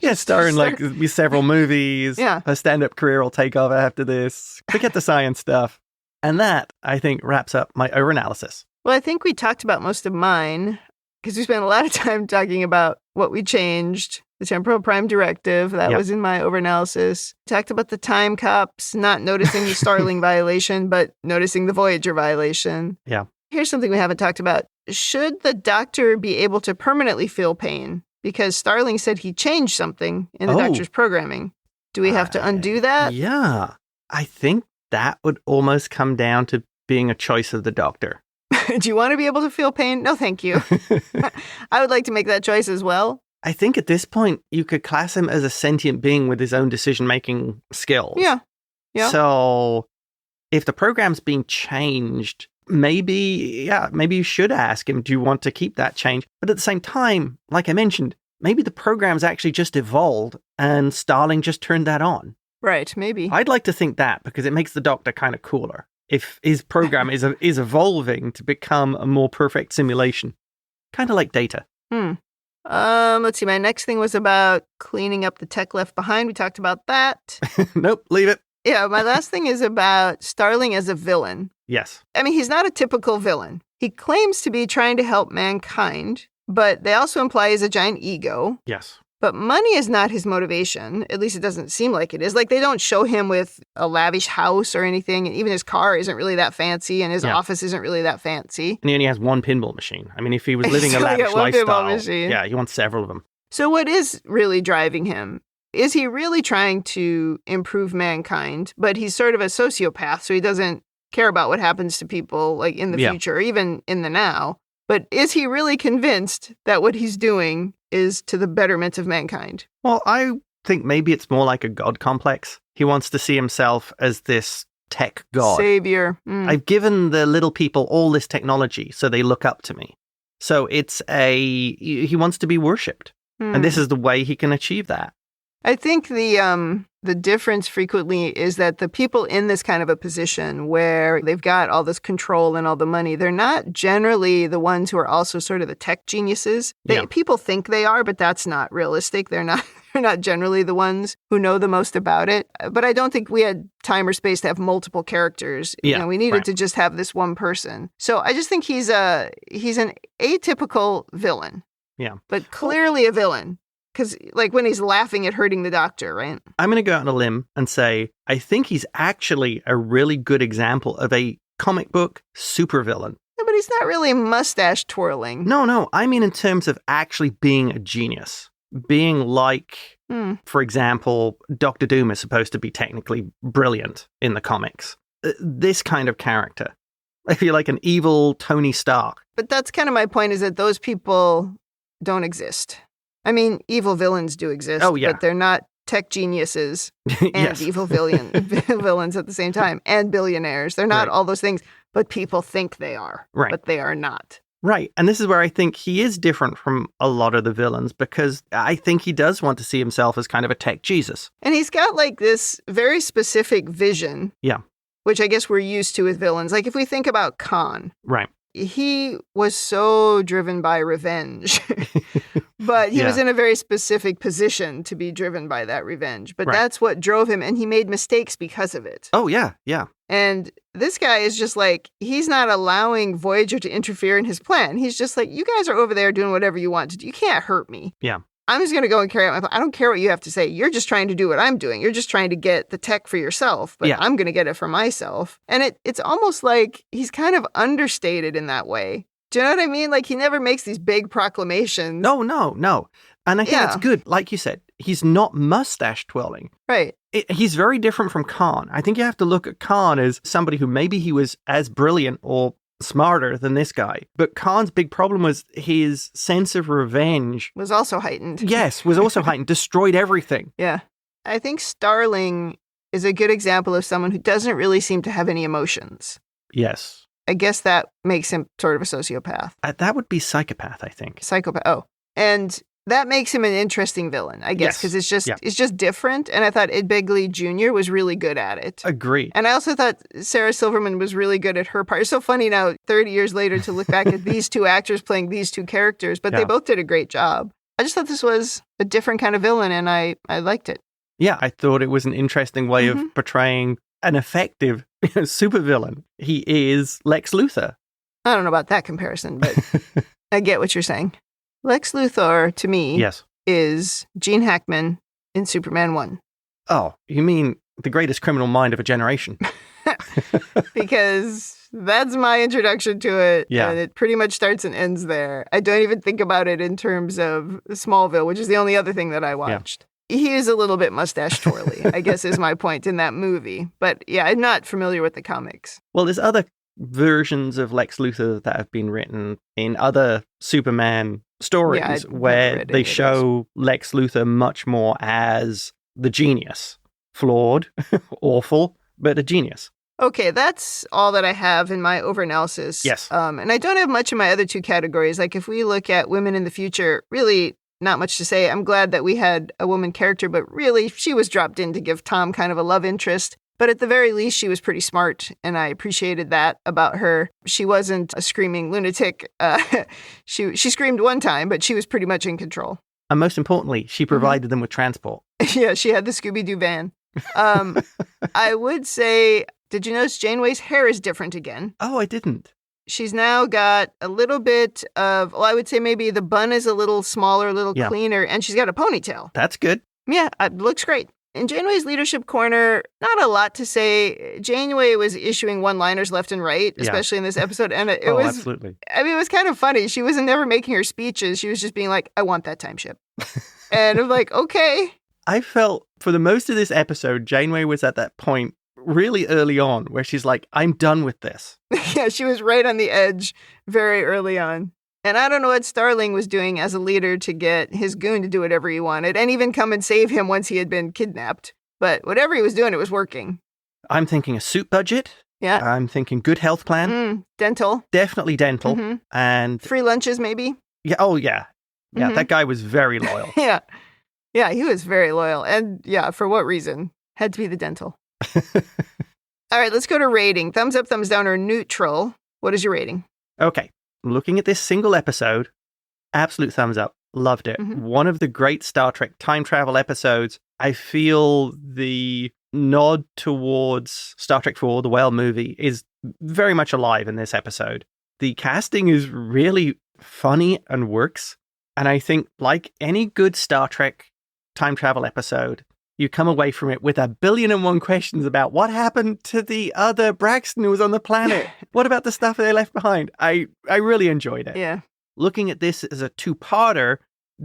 Yeah, starring like several movies. Yeah. Her stand-up career will take off after this. Forget the science stuff. And that, I think, wraps up my overanalysis. Well, I think we talked about most of mine because we spent a lot of time talking about what we changed. The temporal prime directive, that was in my overanalysis. Talked about the time cops not noticing the Starling violation, but noticing the Voyager violation. Yeah. Here's something we haven't talked about. Should the doctor be able to permanently feel pain? Because Starling said he changed something in the doctor's programming. Do we have to undo that? Yeah. I think that would almost come down to being a choice of the doctor. Do you want to be able to feel pain? No, thank you. I would like to make that choice as well. I think at this point, you could class him as a sentient being with his own decision-making skills. Yeah. So if the program's being changed, maybe you should ask him, do you want to keep that change? But at the same time, like I mentioned, maybe the program's actually just evolved and Starling just turned that on. Right, maybe. I'd like to think that because it makes the doctor kind of cooler. If his program is evolving to become a more perfect simulation. Kind of like Data. Let's see. My next thing was about cleaning up the tech left behind. We talked about that. Nope, leave it. Yeah, my last thing is about Starling as a villain. Yes. I mean, he's not a typical villain. He claims to be trying to help mankind, but they also imply he's a giant ego. Yes. But money is not his motivation. At least it doesn't seem like it is. Like, they don't show him with a lavish house or anything. And even his car isn't really that fancy, and his office isn't really that fancy. And he only has one pinball machine. I mean, if he was living a lavish lifestyle, he wants several of them. So what is really driving him? Is he really trying to improve mankind? But he's sort of a sociopath, so he doesn't care about what happens to people like in the future or even in the now. But is he really convinced that what he's doing is to the betterment of mankind? Well, I think maybe it's more like a god complex. He wants to see himself as this tech god. Savior. I've given the little people all this technology, so they look up to me. So he wants to be worshipped. And this is the way he can achieve that. I think the difference frequently is that the people in this kind of a position where they've got all this control and all the money, they're not generally the ones who are also sort of the tech geniuses. People think they are, but that's not realistic. They're not generally the ones who know the most about it. But I don't think we had time or space to have multiple characters. We needed to just have this one person. So I just think he's an atypical villain. Yeah. But clearly a villain. Because, like, when he's laughing at hurting the doctor, right? I'm going to go out on a limb and say, I think he's actually a really good example of a comic book supervillain. Yeah, but he's not really mustache twirling. No. I mean in terms of actually being a genius. Being like, for example, Doctor Doom is supposed to be technically brilliant in the comics. This kind of character. I feel like an evil Tony Stark. But that's kind of my point, is that those people don't exist. I mean, evil villains do exist, but they're not tech geniuses and evil villains at the same time, and billionaires. They're not all those things, but people think they are, but they are not. Right, and this is where I think he is different from a lot of the villains, because I think he does want to see himself as kind of a tech Jesus. And he's got like this very specific vision, which I guess we're used to with villains. Like if we think about Khan. Right. He was so driven by revenge, but he was in a very specific position to be driven by that revenge. But that's what drove him, and he made mistakes because of it. Oh, yeah. And this guy is just like, he's not allowing Voyager to interfere in his plan. He's just like, you guys are over there doing whatever you want to do. You can't hurt me. Yeah. I'm just going to go and carry out my plan. I don't care what you have to say. You're just trying to do what I'm doing. You're just trying to get the tech for yourself, but I'm going to get it for myself. And it's almost like he's kind of understated in that way. Do you know what I mean? Like he never makes these big proclamations. No. And I think it's good. Like you said, he's not mustache twirling. Right. He's very different from Khan. I think you have to look at Khan as somebody who maybe he was as brilliant or smarter than this guy. But Khan's big problem was his sense of revenge. Was also heightened. Yes, was also heightened. Destroyed everything. Yeah. I think Starling is a good example of someone who doesn't really seem to have any emotions. Yes. I guess that makes him sort of a sociopath. That would be psychopath, I think. Psychopath. Oh. And that makes him an interesting villain, I guess, because it's just different. And I thought Begley Jr. was really good at it. Agreed. And I also thought Sarah Silverman was really good at her part. It's so funny now, 30 years later, to look back at these two actors playing these two characters, but they both did a great job. I just thought this was a different kind of villain, and I liked it. Yeah, I thought it was an interesting way of portraying an effective supervillain. He is Lex Luthor. I don't know about that comparison, but I get what you're saying. Lex Luthor, to me, is Gene Hackman in Superman 1. Oh, you mean the greatest criminal mind of a generation? Because that's my introduction to it. Yeah. And it pretty much starts and ends there. I don't even think about it in terms of Smallville, which is the only other thing that I watched. Yeah. He is a little bit mustache twirly, I guess is my point in that movie. But yeah, I'm not familiar with the comics. Well, there's other versions of Lex Luthor that have been written in other Superman stories where they show Lex Luthor much more as the genius. Flawed, awful, but a genius. Okay, that's all that I have in my overanalysis. Yes. And I don't have much in my other two categories. Like if we look at women in the future, really not much to say. I'm glad that we had a woman character, but really she was dropped in to give Tom kind of a love interest. But at the very least, she was pretty smart, and I appreciated that about her. She wasn't a screaming lunatic. She screamed one time, but she was pretty much in control. And most importantly, she provided them with transport. Yeah, she had the Scooby-Doo van. I would say, did you notice Janeway's hair is different again? Oh, I didn't. She's now got a little bit of, I would say maybe the bun is a little smaller, a little cleaner, and she's got a ponytail. That's good. Yeah, it looks great. In Janeway's leadership corner, not a lot to say. Janeway was issuing one-liners left and right, especially in this episode. And it was, absolutely. I mean, it was kind of funny. She wasn't never making her speeches. She was just being like, I want that time ship. And I'm like, okay. I felt for the most of this episode, Janeway was at that point really early on where she's like, I'm done with this. Yeah, she was right on the edge very early on. And I don't know what Starling was doing as a leader to get his goon to do whatever he wanted and even come and save him once he had been kidnapped. But whatever he was doing, it was working. I'm thinking a suit budget. Yeah. I'm thinking good health plan. Dental. Definitely dental. And free lunches, maybe. Yeah. Oh, yeah. Yeah, that guy was very loyal. Yeah. Yeah, he was very loyal. And yeah, for what reason? Had to be the dental. All right, let's go to rating. Thumbs up, thumbs down, or neutral. What is your rating? Okay. Looking at this single episode, absolute thumbs up. Loved it. One of the great Star Trek time travel episodes. I feel the nod towards Star Trek IV, the whale movie, is very much alive in this episode. The casting is really funny and works. And I think, like any good Star Trek time travel episode, you come away from it with 1,000,000,001 questions about what happened to the other Braxton who was on the planet. What about the stuff they left behind? I really enjoyed it. Yeah. Looking at this as a two-parter,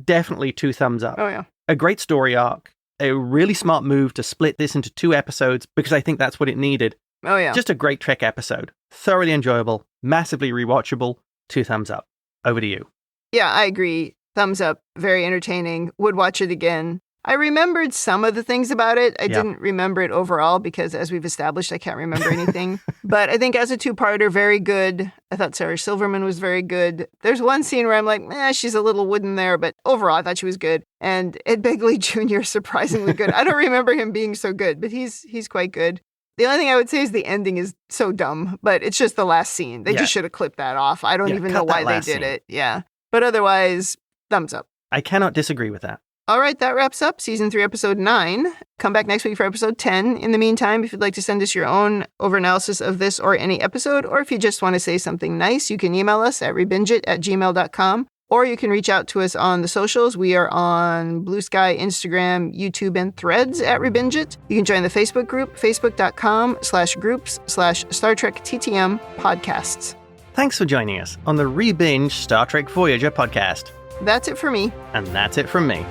definitely 2 thumbs up. Oh, yeah. A great story arc. A really smart move to split this into 2 episodes because I think that's what it needed. Oh, yeah. Just a great Trek episode. Thoroughly enjoyable. Massively rewatchable. 2 thumbs up. Over to you. Yeah, I agree. Thumbs up. Very entertaining. Would watch it again. I remembered some of the things about it. I didn't remember it overall because, as we've established, I can't remember anything. But I think as a 2-parter, very good. I thought Sarah Silverman was very good. There's one scene where I'm like, she's a little wooden there, but overall, I thought she was good. And Ed Begley Jr. surprisingly good. I don't remember him being so good, but he's quite good. The only thing I would say is the ending is so dumb, but it's just the last scene. They just should have clipped that off. I don't even know why they did it. Yeah. But otherwise, thumbs up. I cannot disagree with that. All right, that wraps up Season 3, Episode 9. Come back next week for Episode 10. In the meantime, if you'd like to send us your own overanalysis of this or any episode, or if you just want to say something nice, you can email us at ReBingeIT@gmail.com, or you can reach out to us on the socials. We are on Blue Sky, Instagram, YouTube, and Threads at ReBingeIT. You can join the Facebook group, facebook.com/groups/Star Trek TTM podcasts. Thanks for joining us on the ReBinge Star Trek Voyager podcast. That's it for me. And that's it from me.